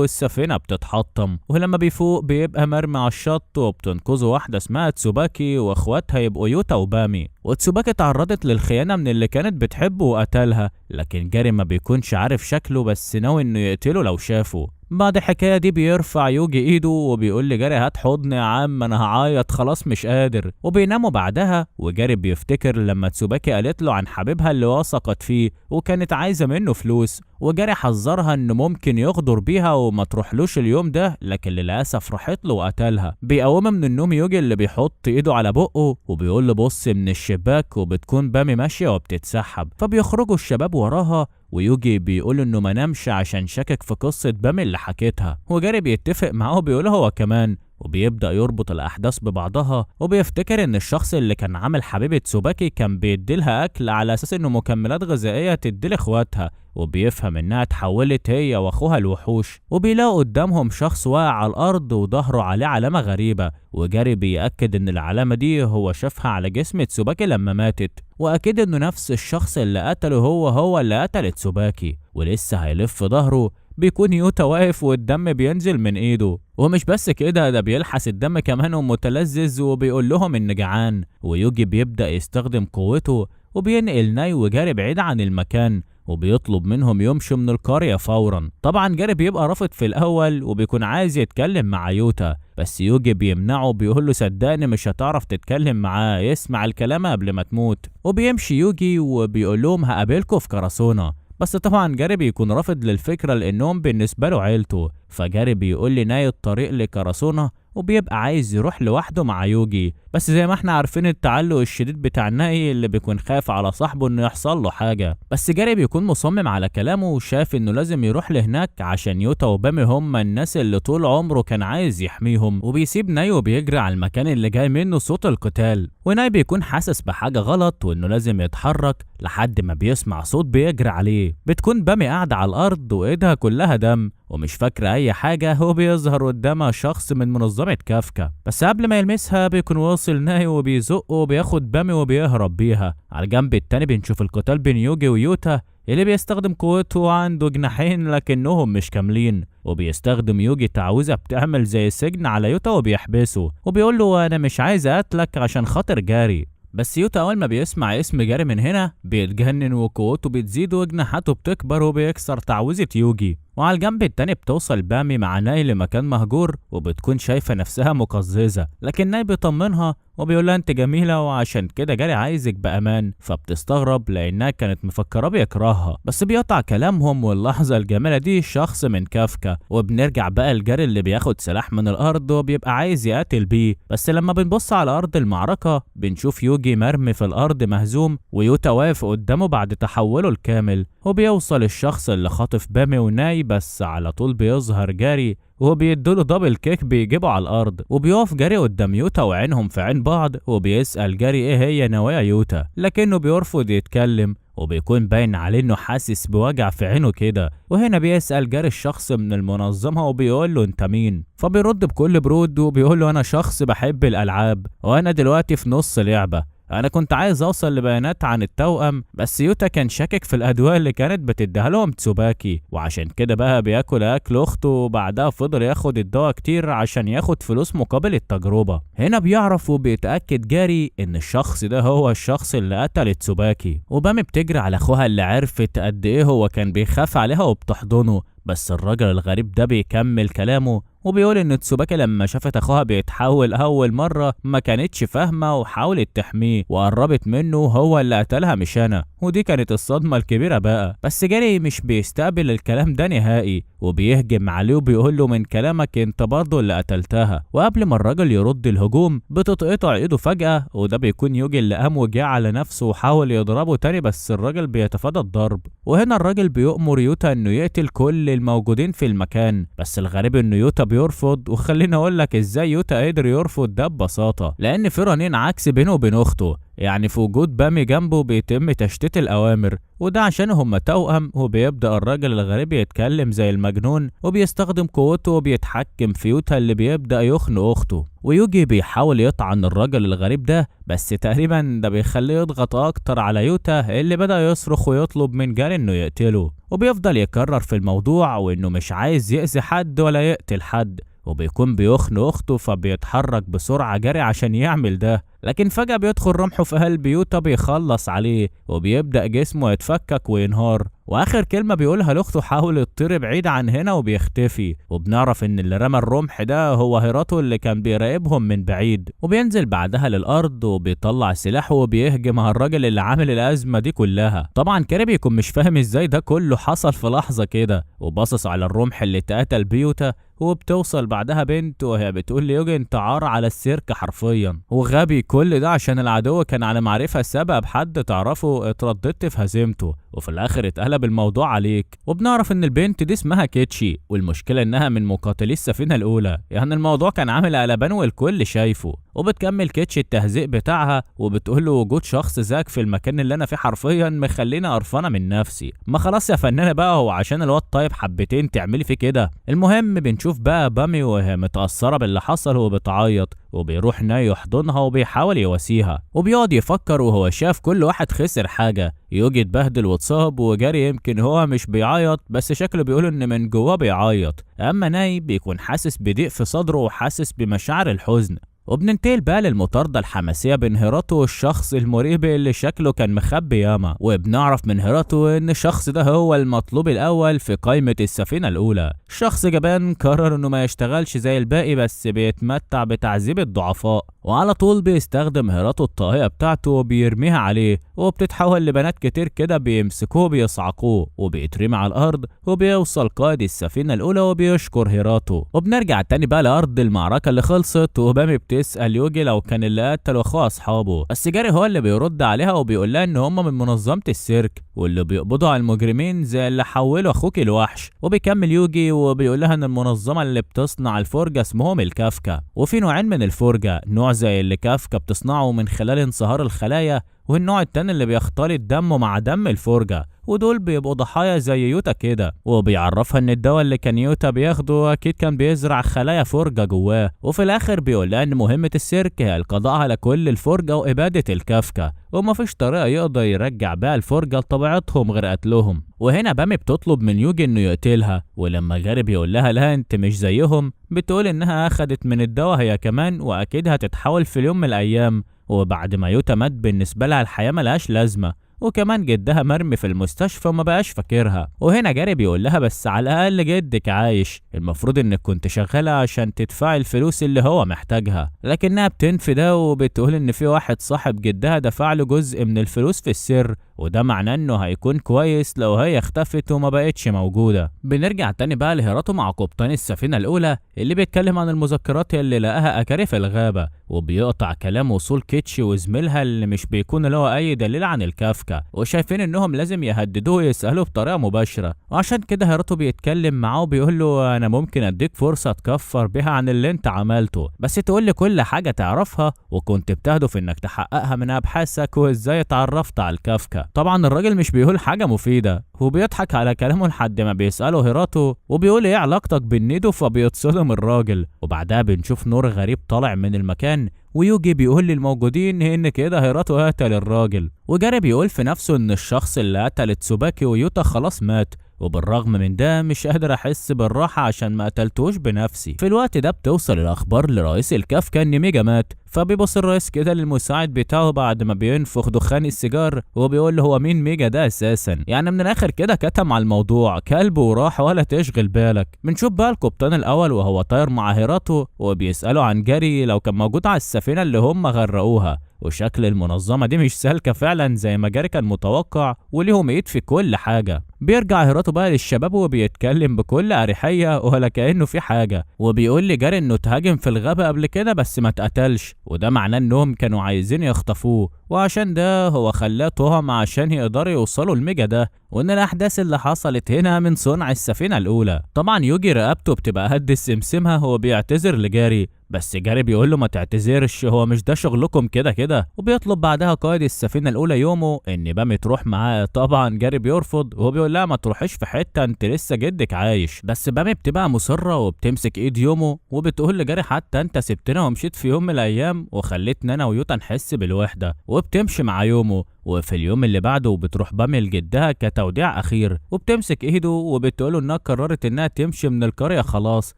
والسفينه بتتحطم، ولما بيفوق بيبقى مرمي على الشط وبتنقذه واحده اسمها تسوباكي واخواتها يبقوا يوتا وبامي. وتسوباكي تعرضت للخيانه من اللي كانت بتحبه وقتلها، لكن جاري ما بيكونش عارف شكله بس ناوي انه يقتله لو شافه. بعد الحكاية دي بيرفع يوجي ايده وبيقول لجاري هات حضن يا عم انا هعيط خلاص مش قادر، وبيناموا بعدها. وجاري بيفتكر لما تسوباكي قالت له عن حبيبها اللي وثقت فيه وكانت عايزة منه فلوس، وجاري حذرها انه ممكن يغدر بيها وما تروحلوش اليوم ده، لكن للاسف راحت له وقتلها. بيقوم من النوم يوجي اللي بيحط ايده على بقه وبيقول له بص من الشباك، وبتكون بامي ماشية وبتتسحب، فبيخرجوا الشباب وراها. ويوجي بيقول انه ما نامش عشان شاكك في قصة بامي اللي حكيتها، وجاري بيتفق معاه وبيقول هو كمان، وبيبدأ يربط الأحداث ببعضها. وبيفتكر إن الشخص اللي كان عامل حبيبة تسوباكي كان بيديلها أكل على أساس إنه مكملات غذائية تدي لإخواتها، وبيفهم إنها اتحولت هي وأخوها الوحوش. وبيلاقوا قدامهم شخص واقع على الأرض وظهره عليه علامة غريبة، وجاري بيأكد إن العلامة دي هو شافها على جسم تسوباكي لما ماتت، وأكيد إنه نفس الشخص اللي قتله هو اللي قتل تسوباكي. ولسه هيلف ظهره بيكون يوتا واقف والدم بينزل من ايده، ومش بس كده ده بيلحس الدم كمان ومتلذذ وبيقول لهم ان جعان. ويوجي بيبدأ يستخدم قوته وبينقل ناي وجاري بعيد عن المكان، وبيطلب منهم يمشوا من القرية فورا. طبعا جاري بيبقى رافض في الاول وبيكون عايز يتكلم مع يوتا، بس يوجي بيمنعه بيقول له صدقني مش هتعرف تتكلم معاه، يسمع الكلام قبل ما تموت. وبيمشي يوجي وبيقول لهم هقابلكوا في كراسونا، بس طبعا جاري بيكون رافض للفكرة لأنهم بالنسبة له عيلته. فجاري بيقول لي ناي الطريق لكراسونا وبيبقى عايز يروح لوحده مع يوجي، بس زي ما احنا عارفين التعلق الشديد بتاع ناي اللي بيكون خايف على صاحبه انه يحصل له حاجة. بس جاري بيكون مصمم على كلامه وشاف انه لازم يروح لهناك عشان يوتا وبامي هم الناس اللي طول عمره كان عايز يحميهم. وبيسيب ناي وبيجري على المكان اللي جاي منه صوت القتال، وناي بيكون حاسس بحاجة غلط وانه لازم يتحرك لحد ما بيسمع صوت بيجري عليه. بتكون بامي قاعدة على الارض وايدها كلها دم ومش فاكرة أي حاجة، هو بيظهر قدامها شخص من منظمة كافكا، بس قبل ما يلمسها بيكون واصل ناي وبيزقه وبياخد بامي وبيهرب بيها. على الجنب التاني بنشوف القتال بين يوجي ويوتا اللي بيستخدم قوته عنده جناحين لكنهم مش كاملين، وبيستخدم يوجي تعويذة بتعمل زي سجن على يوتا وبيحبسه، وبيقول له أنا مش عايز أقتلك عشان خاطر جاري. بس يوتا أول ما بيسمع اسم جاري من هنا بيتجنن وقوته بتزيد وجناحاته بتكبر وبيكسر تعويذة يوجي. وعلى الجنب التاني بتوصل بامي مع ناي لمكان مهجور وبتكون شايفة نفسها مقززة، لكن ناي بيطمنها وبيقولها انت جميلة وعشان كده جاري عايزك بأمان، فبتستغرب لأنها كانت مفكرة بيكرهها. بس بيقطع كلامهم واللحظة الجميلة دي شخص من كافكا، وبنرجع بقى لجاري اللي بياخد سلاح من الأرض وبيبقى عايز يقاتل بيه. بس لما بنبص على أرض المعركة بنشوف يوجي مرمي في الأرض مهزوم ويوتا واقف قدامه بعد تحوله الكامل. وبيوصل الشخص اللي خاطف بامي وناي، بس على طول بيظهر جاري وهو بيدوله دبل كيك بيجيبه على الارض، وبيقف جاري قدام يوتا وعينهم في عين بعض وبيسأل جاري ايه هي نوايا يوتا، لكنه بيرفض يتكلم وبيكون باين عليه انه حاسس بوجع في عينه كده. وهنا بيسأل جاري الشخص من المنظمة وبيقول له انت مين، فبيرد بكل برود وبيقول له انا شخص بحب الالعاب وانا دلوقتي في نص لعبة، انا كنت عايز اوصل لبيانات عن التوأم، بس يوتا كان شاكك في الادوية اللي كانت بتديها لهم تسوباكي، وعشان كده بقى بياكل اكل اخته وبعدها فضل ياخد الدواء كتير عشان ياخد فلوس مقابل التجربة. هنا بيعرف وبيتأكد جاري ان الشخص ده هو الشخص اللي قتل تسوباكي، وبامي بتجري على اخوها اللي عرفت قد ايه هو كان بيخاف عليها وبتحضنه. بس الراجل الغريب ده بيكمل كلامه وبيقول ان تسوباكي لما شافت اخوها بيتحول اول مرة ما كانتش فاهمة وحاولت تحميه وقربت منه هو اللي قتلها مش انا، ودي كانت الصدمة الكبيرة بقى. بس جاري مش بيستقبل الكلام ده نهائي وبيهجم عليه وبيقول له من كلامك انت برضه اللي قتلتها. وقبل ما الراجل يرد الهجوم بتتقطع ايده فجأة، وده بيكون يوجي اللي قام وجه على نفسه وحاول يضربه تاني بس الراجل بيتفادى الضرب. وهنا الراجل بيؤمر يوتا انه يقتل كل الموجودين في المكان، بس الغريب انه يوتا بيرفض. وخليني اقول لك ازاي يوتا قدر يرفض ده ببساطة، لان في رنين عكس بينه وبين اخته، يعني في وجود بامي جنبه بيتم تشتيت الأوامر، وده عشان هما توأم. وبيبدأ الراجل الغريب يتكلم زي المجنون وبيستخدم قوته وبيتحكم في يوتا اللي بيبدأ يخنق أخته. ويوجي بيحاول يطعن الراجل الغريب ده بس تقريبا ده بيخليه يضغط أكتر على يوتا اللي بدأ يصرخ ويطلب من جاري إنه يقتله، وبيفضل يكرر في الموضوع وإنه مش عايز يأذي حد ولا يقتل حد، وبيكون بيخنق أخته فبيتحرك بسرعة جاري عشان يعمل ده. لكن فجأة بيدخل رمحه في قلب يوتا بيخلص عليه وبيبدأ جسمه يتفكك وينهار، واخر كلمة بيقولها لاخته حاول تطير بعيد عن هنا وبيختفي. وبنعرف ان اللي رمى الرمح ده هو هيراتو اللي كان بيراقبهم من بعيد، وبينزل بعدها للارض وبيطلع سلاحه وبيهجم على الراجل اللي عامل الازمة دي كلها. طبعا كاري بيكون مش فاهم ازاي ده كله حصل في لحظة كده، وباصص على الرمح اللي اتقتل بيوتا. وبتوصل بعدها بنت وهي بتقول ليوجي انت عار على السيرك حرفيا وغبي، كل ده عشان العدو كان على معرفة سبب حد تعرفه اترددت في هزيمته وفي الاخر اتقلب الموضوع عليك. وبنعرف ان البنت دي اسمها كيتشي، والمشكلة انها من مقاتلي السفينة الاولى، يعني الموضوع كان عامل قلبان والكل شايفه. وبتكمل كيتشي التهزيء بتاعها وبتقول له وجود شخص زيك في المكان اللي انا فيه حرفيا مخليني قرفانه من نفسي. ما خلاص يا فنانه بقى، هو عشان الواد طيب حبتين تعملي فيه كده؟ المهم بنشوف بقى بامي وهي متأثرة باللي حصل وبتعيط، وبيروح ناي يحضنها وبيحاول يواسيها، وبيقعد يفكر وهو شاف كل واحد خسر حاجة. يوجي اتبهدل واتصاب، وجاري يمكن هو مش بيعيط بس شكله بيقول ان من جواه بيعيط، اما ناي بيكون حاسس بضيق في صدره وحاسس بمشاعر الحزن. وبننتقل بقى للمطاردة الحماسية بين هيراتو والشخص المريب اللي شكله كان مخبي ياما، وبنعرف من هيراتو ان الشخص ده هو المطلوب الاول في قائمة السفينة الاولى. شخص جبان قرر انه ما يشتغلش زي الباقي بس بيتمتع بتعذيب الضعفاء، وعلى طول بيستخدم هيراتو الطاقية بتاعته وبيرميها عليه، وبتتحول لبنات كتير كده بيمسكوه بيصعقوه وبيترمي على الارض. وبيوصل قائد السفينة الاولى وبيشكر هيراتو. وبنرجع تاني بقى لارض المعركة اللي خلصت، وبامي بتسأل يوجي لو كان اللي قتل اخوه اصحابه، بس جاري هو اللي بيرد عليها وبيقول لها ان هم من منظمة السيرك واللي بيقبضوا على المجرمين زي اللي حولوا اخوك الوحش. وبيكمل يوجي وبيقول لها ان المنظمة اللي بتصنع الفرجة اسمهم الكافكا، وفي نوعين من الفرجة، نوع زي اللي كافكا بتصنعه من خلال انصهار الخلايا، والنوع التاني اللي بيختلط دمه مع دم الفرجة، ودول بيبقوا ضحايا زي يوتا كده. وبيعرفها ان الدواء اللي كان يوتا بياخده اكيد كان بيزرع خلايا فرجة جواه. وفي الاخر بيقول لها ان مهمة السيرك هي القضاء على كل الفرجة وابادة الكافكا، ومفيش طريقة يقدر يرجع بيها الفرجة لطبيعتهم غير قتلهم. وهنا بامي بتطلب من يوجي انه يقتلها، ولما جاري بيقول لها لا انت مش زيهم، بتقول انها اخدت من الدواء هي كمان واكيد هتتحول في اليوم من الايام. وبعد ما يوتا مات بالنسبة لها الحياة ملهاش لازمة، وكمان جدها مرمي في المستشفى وما بقاش فاكرها. وهنا جاري بيقول لها بس على الاقل جدك عايش، المفروض انك كنت شغالة عشان تدفعي الفلوس اللي هو محتاجها. لكنها بتنفي ده وبتقول ان في واحد صاحب جدها دفع له جزء من الفلوس في السر، وده معناه انه هيكون كويس لو هي اختفت وما بقتش موجودة. بنرجع تاني بقى لهيراتو مع قبطان السفينة الاولى اللي بيتكلم عن المذكرات اللي لقاها اكاري في الغابة، وبيقطع كلام وصول كيتشي وزميلها اللي مش بيكون له اي دليل عن الكافكا، وشايفين انهم لازم يهددوه ويسألوه بطريقة مباشرة. وعشان كده هيراتو بيتكلم معاه وبيقول له انا ممكن اديك فرصة تكفر بيها عن اللي انت عملته، بس تقول لي كل حاجة تعرفها وكنت بتهدف انك تحققها من ابحاثك وازاي اتعرفت على الكافكا. طبعا الراجل مش بيقول حاجة مفيدة وبيضحك على كلامه لحد ما بيسأله هيراتو وبيقول ايه علاقتك بالنيدو، فبيتصدم الراجل. وبعدها بنشوف نور غريب طالع من المكان، ويوجي بيقول للموجودين ان كده هيراتو قتل الراجل. وجاري بيقول في نفسه ان الشخص اللي قتل تسوباكي ويوتا خلاص مات، وبالرغم من ده مش قادر احس بالراحة عشان ما قتلتوش بنفسي. في الوقت ده بتوصل الاخبار لرئيس الكافكا ان ميجا مات، فبيبص الرئيس كده للمساعد بتاعه بعد ما بينفخ دخان السيجار وبيقول له هو مين ميجا ده اساسا، يعني من الاخر كده كتم على الموضوع كلب وراح ولا تشغل بالك. بنشوف بقى القبطان الاول وهو طاير مع هيراتو وبيسأله عن جاري لو كان موجود على السفينة اللي هم غرقوها، وشكل المنظمة دي مش سالكة فعلا زي ما جاري كان متوقع وليهم ايد في كل حاجة. بيرجع هيراتو بقى للشباب وبيتكلم بكل اريحية ولا كأنه في حاجة، وبيقول لجاري انه اتهاجم في الغابة قبل كده بس ما اتقتلش، وده معناه انهم كانوا عايزين يخطفوه، وعشان ده هو خلاه طهم عشان يقدروا يوصلوا الميجا ده، وان الاحداث اللي حصلت هنا من صنع السفينة الاولى. طبعا يوجي رقبته بتبقى قد السمسمة، هو بيعتذر لجاري بس جاري بيقول له ما تعتذرش، هو مش ده شغلكم كده كده. وبيطلب بعدها قائد السفينة الاولى يومو ان بامي تروح معاه، طبعا جاري بيرفض وهو بيقول لها ما تروحيش في حتة انت لسه جدك عايش، بس بامي بتبقى مصرة وبتمسك ايد يومو وبتقول لجاري حتى انت سبتنا ومشيت في يوم من الايام وخليتنا انا ويوتا نحس بالوحدة، وبتمشي مع يومو. وفي اليوم اللي بعده بتروح بامي لجدها كتوديع اخير، وبتمسك ايده وبتقوله انها قررت انها تمشي من القرية خلاص،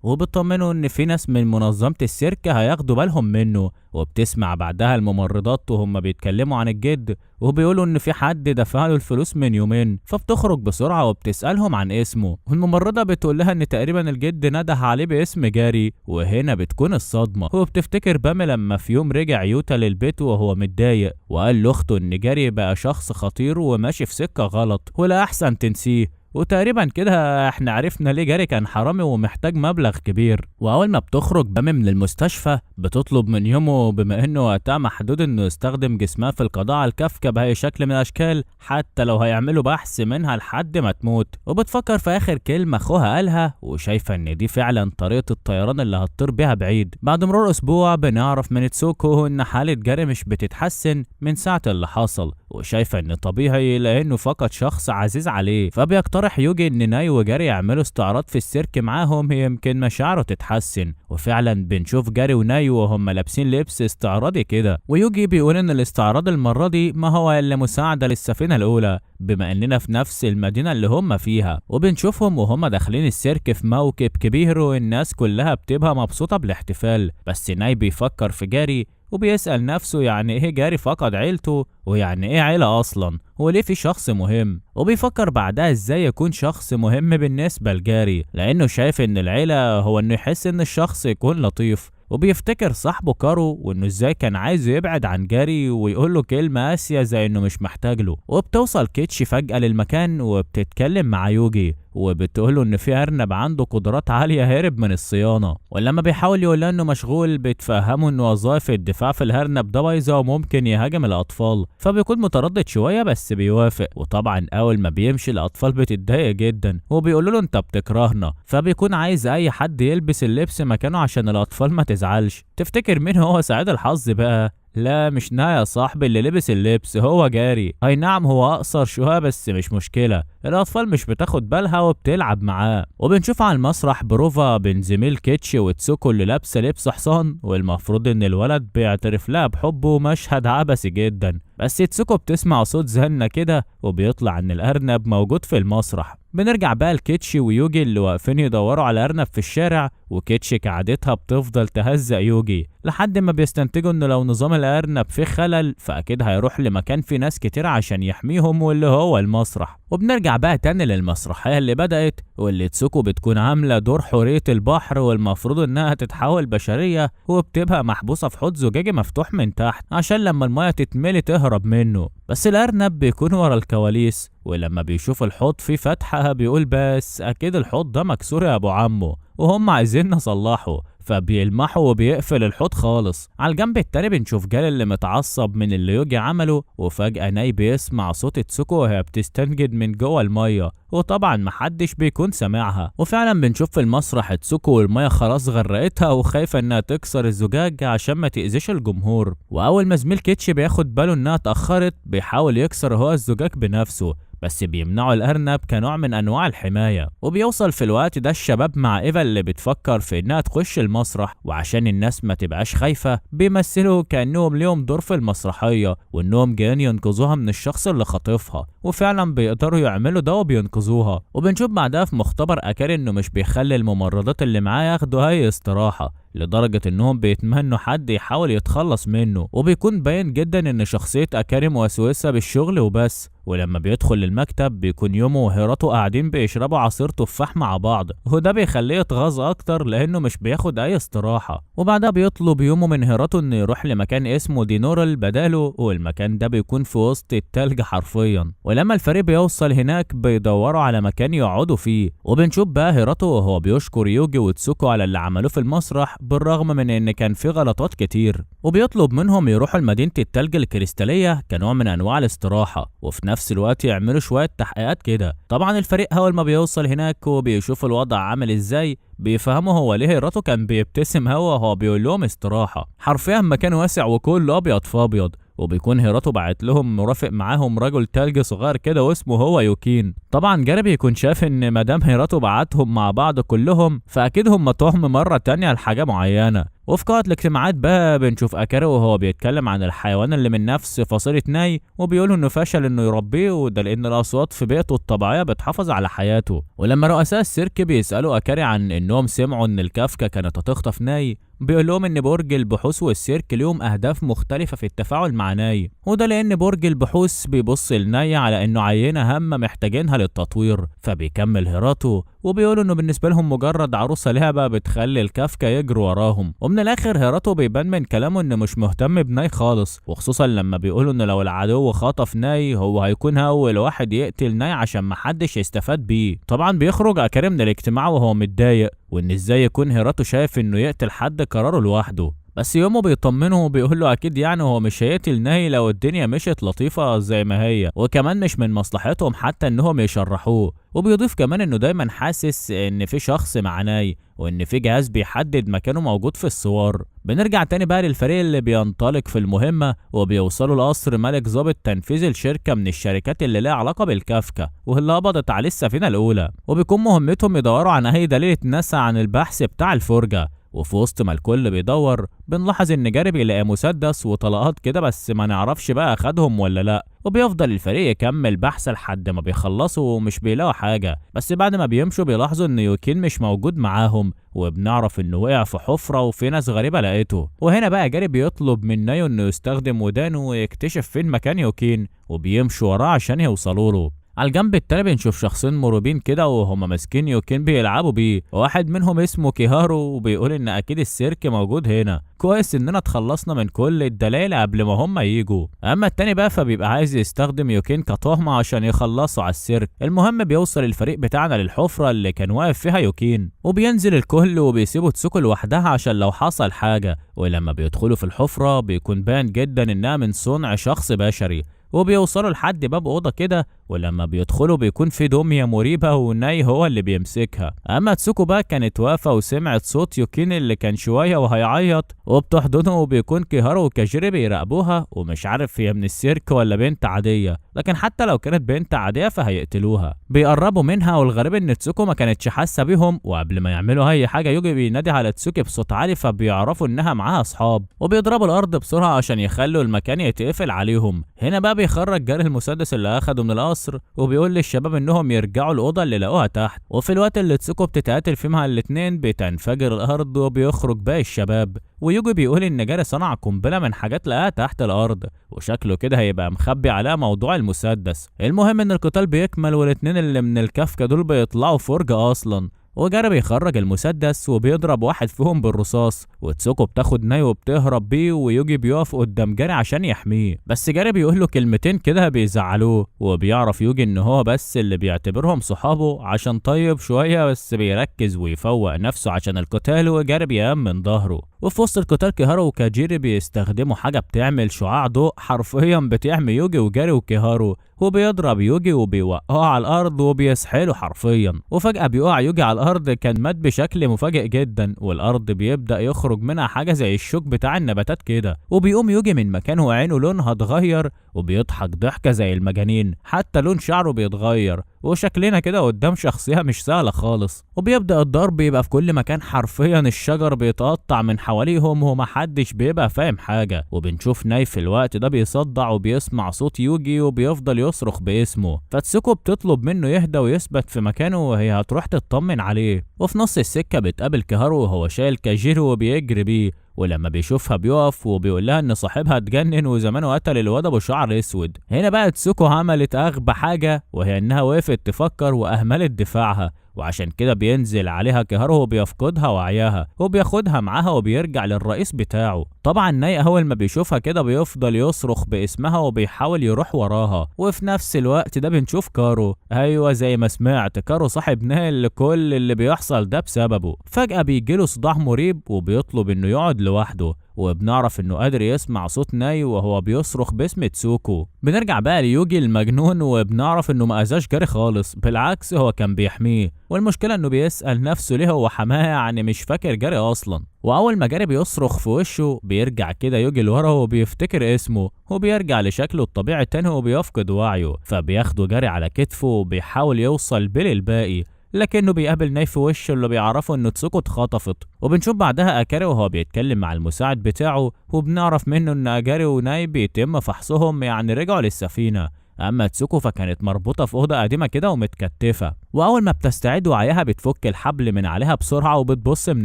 وبتطمنه ان في ناس من منظمة السيرك هياخدوا بالهم منه. وبتسمع بعدها الممرضات وهم بيتكلموا عن الجد، وبيقولوا ان في حد دفع له الفلوس من يومين، فبتخرج بسرعة وبتسألهم عن اسمه، والممرضة بتقول لها ان تقريبا الجد نده عليه باسم جاري. وهنا بتكون الصدمة، وبتفتكر بامي لما في يوم رجع يوتا للبيت وهو متضايق وقال لاخته ان جاري بقى شخص خطير وماشي في سكة غلط ولا احسن تنسيه. وتقريبا كده احنا عرفنا ليه جاري كان حرامي ومحتاج مبلغ كبير. واول ما بتخرج بامي من المستشفى بتطلب من يومو بما انه وقتها محدود انه يستخدم جسمها في القضاء على الكفكة باي شكل من الاشكال، حتى لو هيعملوا بحث منها لحد ما تموت. وبتفكر في اخر كلمة اخوها قالها، وشايفة ان دي فعلا طريقة الطيران اللي هتطير بيها بعيد. بعد مرور اسبوع بنعرف من تسوكو ان حالة جاري مش بتتحسن من ساعة اللي حصل، وشايفة ان طبيعي لانه فقد شخص عزيز عليه. فبيقترح يوجي ان ناي وجاري يعملوا استعراض في السيرك معاهم يمكن مشاعره تتحسن. وفعلا بنشوف جاري وناي وهم لابسين لبس استعراضي كده، ويوجي بيقول ان الاستعراض المرة دي ما هو الا مساعدة للسفينة الاولى بما اننا في نفس المدينة اللي هم فيها. وبنشوفهم وهم داخلين السيرك في موكب كبير والناس كلها بتبقى مبسوطة بالاحتفال، بس ناي بيفكر في جاري وبيسأل نفسه يعني ايه جاري فقد عيلته، ويعني ايه عيلة اصلا، وليه في شخص مهم. وبيفكر بعدها ازاي يكون شخص مهم بالنسبة لجاري، لانه شايف ان العيلة هو انه يحس ان الشخص يكون لطيف. وبيفتكر صاحبه كارو وانه ازاي كان عايز يبعد عن جاري ويقول له كلمة قاسية زي انه مش محتاج له. وبتوصل كيتشي فجأة للمكان وبتتكلم مع يوجي وبتقوله ان في ارنب عنده قدرات عالية هرب من الصيانة، ولما بيحاول يقول انه مشغول بتفهمه ان وظائف الدفاع في الارنب ده بايظة وممكن يهاجم الاطفال. فبيكون متردد شوية بس بيوافق. وطبعا اول ما بيمشي الاطفال بتتضايق جدا وبيقولوا له انت بتكرهنا، فبيكون عايز اي حد يلبس اللبس مكانه عشان الاطفال ما تزعلش. تفتكر مين هو سعيد الحظ بقى؟ لا مش نايا يا صاحبي اللي لبس اللبس، هو جاري. اي نعم هو اقصر شويه بس مش مشكله، الاطفال مش بتاخد بالها وبتلعب معاه. وبنشوف على المسرح بروفا بين زميل كيتشي وتسوكو اللي لابسه لبس حصان، والمفروض ان الولد بيعترف لها بحبه، مشهد عبثي جدا. بس تسوكو بتسمع صوت زنة كده وبيطلع ان الارنب موجود في المسرح. بنرجع بقى لكيتشي ويوجي اللي واقفين يدوروا على ارنب في الشارع، وكيتشي كعادتها بتفضل تهزق يوجي لحد ما بيستنتجوا انه لو نظام الارنب فيه خلل فاكيد هيروح لمكان فيه ناس كتير عشان يحميهم واللي هو المسرح. وبنرجع بقى تاني للمسرحية اللي بدأت، واللي تسوكو بتكون عاملة دور حورية البحر والمفروض انها تتحول بشرية، وبتبقى محبوسة في حوض زجاجي مفتوح من تحت عشان لما المية تتملي تهرب منه. بس الارنب بيكون ورا الكواليس، ولما بيشوف الحوض فيه فتحة بيقول بس اكيد الحوض ده مكسور يا ابو عمو وهم عايزين نصلحه، فبيلمحه وبيقفل الحوض خالص. على الجنب التاني بنشوف جاري اللي متعصب من اللي يوجي عمله، وفجأة ناي بيسمع صوت تسوكو وهي بتستنجد من جوه المية، وطبعا محدش بيكون سامعها. وفعلا بنشوف في المسرح تسوكو والمية خلاص غرقتها وخايفة انها تكسر الزجاج عشان ما تأذيش الجمهور. واول ما زميل كيتشي بياخد باله انها اتأخرت بيحاول يكسر هو الزجاج بنفسه، بس بيمنعوا الأرنب كنوع من أنواع الحماية. وبيوصل في الوقت ده الشباب مع إيفا اللي بتفكر في إنها تخش المسرح، وعشان الناس ما تبقاش خايفة بيمثلوا كأنهم ليهم دور في المسرحية وإنهم جايين ينقذوها من الشخص اللي خاطفها، وفعلا بيقدروا يعملوا ده وبينقذوها. وبنشوف بعدها في مختبر أكاري إنه مش بيخلي الممرضات اللي معاه ياخدوا أي استراحة، لدرجة انهم بيتمنوا حد يحاول يتخلص منه. وبيكون باين جدا ان شخصية اكاري موسوسة بالشغل وبس. ولما بيدخل المكتب بيكون يومو وهيراتو قاعدين بيشربوا عصير تفاح مع بعض، وده بيخليه يتغاظ اكتر لانه مش بياخد اي استراحة. وبعدها بيطلب يومو من هيراتو انه يروح لمكان اسمه دينورال بداله، والمكان ده بيكون في وسط التلج حرفيا. ولما الفريق بيوصل هناك بيدوروا على مكان يقعدوا فيه، وبنشوف بقى هيراتو وهو بيشكر يوجي وتسوكو على اللي عملوه في المسرح بالرغم من ان كان في غلطات كتير، وبيطلب منهم يروحوا لمدينة التلج الكريستالية كنوع من انواع الاستراحة، وفي نفس الوقت يعملوا شوية تحقيقات كده. طبعا الفريق اول ما بيوصل هناك وبيشوف الوضع عامل ازاي بيفهموا هو ليه هيراتو كان بيبتسم هو بيقول لهم استراحة. حرفيا مكان واسع وكله ابيض في ابيض، وبيكون هيراتو بعت لهم مرافق معاهم رجل تلج صغير كده واسمه هو يوكين. طبعا جاري بيكون شاف ان مادام هيراتو بعتهم مع بعض كلهم فاكيد هم تهم مرة تانية لحاجة معينة. وفي قاعة الاجتماعات بقى بنشوف أكاري وهو بيتكلم عن الحيوان اللي من نفس فصيلة ناي، وبيقولوا إنه فشل إنه يربيه وده لأن الأصوات في بيئته الطبيعية بتحافظ على حياته. ولما رؤساء السيرك بيسألوا أكاري عن إنهم سمعوا إن الكافكا كانت هتخطف ناي، بيقول لهم إن برج البحوث والسيرك ليهم أهداف مختلفة في التفاعل مع ناي، وده لأن برج البحوث بيبص لناي على إنه عينة هامة محتاجينها للتطوير. فبيكمل هيراتو وبيقولوا إنه بالنسبة لهم مجرد عروسة لعبة بتخلي الكافكا يجروا وراهم. ومن الآخر هيراتو بيبان من كلامه إنه مش مهتم بناي خالص، وخصوصا لما بيقولوا إنه لو العدو خطف ناي هو هيكون أول واحد يقتل ناي عشان محدش يستفاد بيه. طبعا بيخرج أكاري من الاجتماع وهو متضايق، وإن إزاي يكون هيراتو شايف إنه يقتل حد قراره لوحده. بس يومه بيطمنه وبيقول له اكيد يعني هو مش هيقتل ناي لو الدنيا مشيت لطيفه زي ما هي، وكمان مش من مصلحتهم حتى انهم يشرحوه. وبيضيف كمان انه دايما حاسس ان في شخص مع ناي وان في جهاز بيحدد مكانه موجود في الصور. بنرجع تاني بقى للفريق اللي بينطلق في المهمه وبيوصلوا لقصر ملك ضابط تنفيذي لشركه من الشركات اللي لها علاقه بالكافكا واللي قبضت عليه السفينه الاولى، وبيكون مهمتهم يدوروا عن اي دليل اتنسى عن البحث بتاع الفرجه. وفي وسط ما الكل بيدور بنلاحظ ان جاري بيلاقي مسدس وطلقات كده بس ما نعرفش بقى اخدهم ولا لا، وبيفضل الفريق يكمل بحث لحد ما بيخلصوا ومش بيلاقوا حاجه. بس بعد ما بيمشوا بيلاحظوا ان يوكين مش موجود معاهم، وبنعرف انه وقع في حفره وفي ناس غريبه لقيته. وهنا بقى جاري بيطلب من نايو انه يستخدم ودانه ويكتشف فين مكان يوكين، وبيمشوا وراه عشان يوصلوا له. على الجنب التاني بنشوف شخصين مرعوبين كده وهما ماسكين يوكين بيلعبوا بيه، وواحد منهم اسمه كيهارو وبيقول ان اكيد السيرك موجود هنا، كويس اننا اتخلصنا من كل الدلائل قبل ما هما ييجوا. اما التاني بقى فبيبقى عايز يستخدم يوكين كتهمة عشان يخلصوا على السيرك. المهم بيوصل الفريق بتاعنا للحفرة اللي كان واقف فيها يوكين، وبينزل الكل وبيسيبوا تسوكو لوحدها عشان لو حصل حاجة. ولما بيدخلوا في الحفرة بيكون باين جدا انها من صنع شخص بشري، وبيوصلوا لحد باب اوضه كده، ولما بيدخلوا بيكون في دميه مريبه وناي هو اللي بيمسكها. اما تسوكو بقى كانت واقفه وسمعت صوت يوكين اللي كان شويه وهيعيط وبتحضنه، وبيكون كيهارو وكاجيري بيراقبوها ومش عارف هي من السيرك ولا بنت عاديه، لكن حتى لو كانت بنت عاديه فهيقتلوها. بيقربوا منها والغريب ان تسوكو ما كانتش حاسه بيهم، وقبل ما يعملوا اي حاجه يوجي بينادي على تسوكي بصوت عالي فبيعرفوا انها معاها اصحاب، وبيضربوا الارض بسرعه عشان يخلوا المكان يتقفل عليهم. هنا بقى بيخرج جاري المسدس اللي اخده من القصر وبيقول للشباب انهم يرجعوا الاوضه اللي لقوها تحت. وفي الوقت اللي تسوكو بتتقاتل فيه مع الاتنين بتنفجر الارض وبيخرج باقي الشباب، ويوجي بيقول ان جاري صنع قنبله من حاجات لقاها تحت الارض وشكله كده هيبقى مخبي عليها موضوع المسدس. المهم ان القتال بيكمل والاتنين اللي من الكافكا دول بيطلعوا فرجه اصلا، وجاري بيخرج المسدس وبيضرب واحد فيهم بالرصاص، وتسوكو بتاخد ناي وبتهرب بيه، ويوجي بيقف قدام جاري عشان يحميه. بس جاري بيقول له كلمتين كده بيزعلوه، وبيعرف يوجي ان هو بس اللي بيعتبرهم صحابه عشان طيب شويه، بس بيركز ويفوق نفسه عشان القتال، وجاري بيقام من ظهره. وفي وسط القتال كيهارو وكاجيري بيستخدموا حاجه بتعمل شعاع ضوء حرفيا بتحمي يوجي وجاري وكيهارو، وبيضرب يوجي وبيوقعه على الارض وبيسحله حرفيا. وفجاه بيقع يوجي على الارض كان مات بشكل مفاجئ جدا، والارض بيبدا يخرج منها حاجه زي الشوك بتاع النباتات كده، وبيقوم يوجي من مكانه وعينه لونها اتغير وبيضحك ضحكه زي المجانين، حتى لون شعره بيتغير، وشكلنا كده قدام شخصيه مش سهله خالص. وبيبدا الضرب يبقى في كل مكان حرفيا، الشجر بيتقطع من حواليهم ومحدش بيبقى فاهم حاجه. وبنشوف ناي في الوقت ده بيصدع وبيسمع صوت يوجي وبيفضل يصرخ باسمه، فتسوكو بتطلب منه يهدى ويثبت في مكانه وهي هتروح تطمن عليه. وفي نص السكه بتقابل كيهارو وهو شايل كاجيري وبيجري بيه، ولما بيشوفها بيقف وبيقول لها ان صاحبها اتجنن وزمانه قتل الواد ابو شعر اسود. هنا بقى تسوكو عملت اغبى حاجه، وهي انها وقفت تفكر واهملت دفاعها، وعشان كده بينزل عليها كيهارو وبيفقدها وعياها وبياخدها معاها وبيرجع للرئيس بتاعه. طبعا ناي اول ما بيشوفها كده بيفضل يصرخ باسمها وبيحاول يروح وراها. وفي نفس الوقت ده بنشوف كارو، ايوه زي ما سمعت، كارو صاحب ناي اللي كل اللي بيحصل ده بسببه. فجأة بيجيله صداع مريب وبيطلب انه يقعد لوحده، وبنعرف انه قادر يسمع صوت ناي وهو بيصرخ باسم تسوكو. بنرجع بقى ليوجي المجنون وبنعرف انه ما اذاش جاري خالص، بالعكس هو كان بيحميه، والمشكله انه بيسأل نفسه ليه هو حماه، يعني مش فاكر جاري اصلا. واول ما جاري بيصرخ في وشه بيرجع كده يوجي لورا وبيفتكر اسمه وبيرجع لشكله الطبيعي تاني وبيفقد وعيه، فبياخده جاري على كتفه وبيحاول يوصل بيه للباقي، لكنه بيقابل ناي في وشه اللي بيعرفه انه تسوكو اتخطفت. وبنشوف بعدها اكاري وهو بيتكلم مع المساعد بتاعه، وبنعرف منه ان اكاري وناي بيتم فحصهم، يعني رجعوا للسفينه. اما تسوكو فكانت مربوطه في اوضه قديمه كده ومتكتفه، واول ما بتستعيد وعيها بتفك الحبل من عليها بسرعه وبتبص من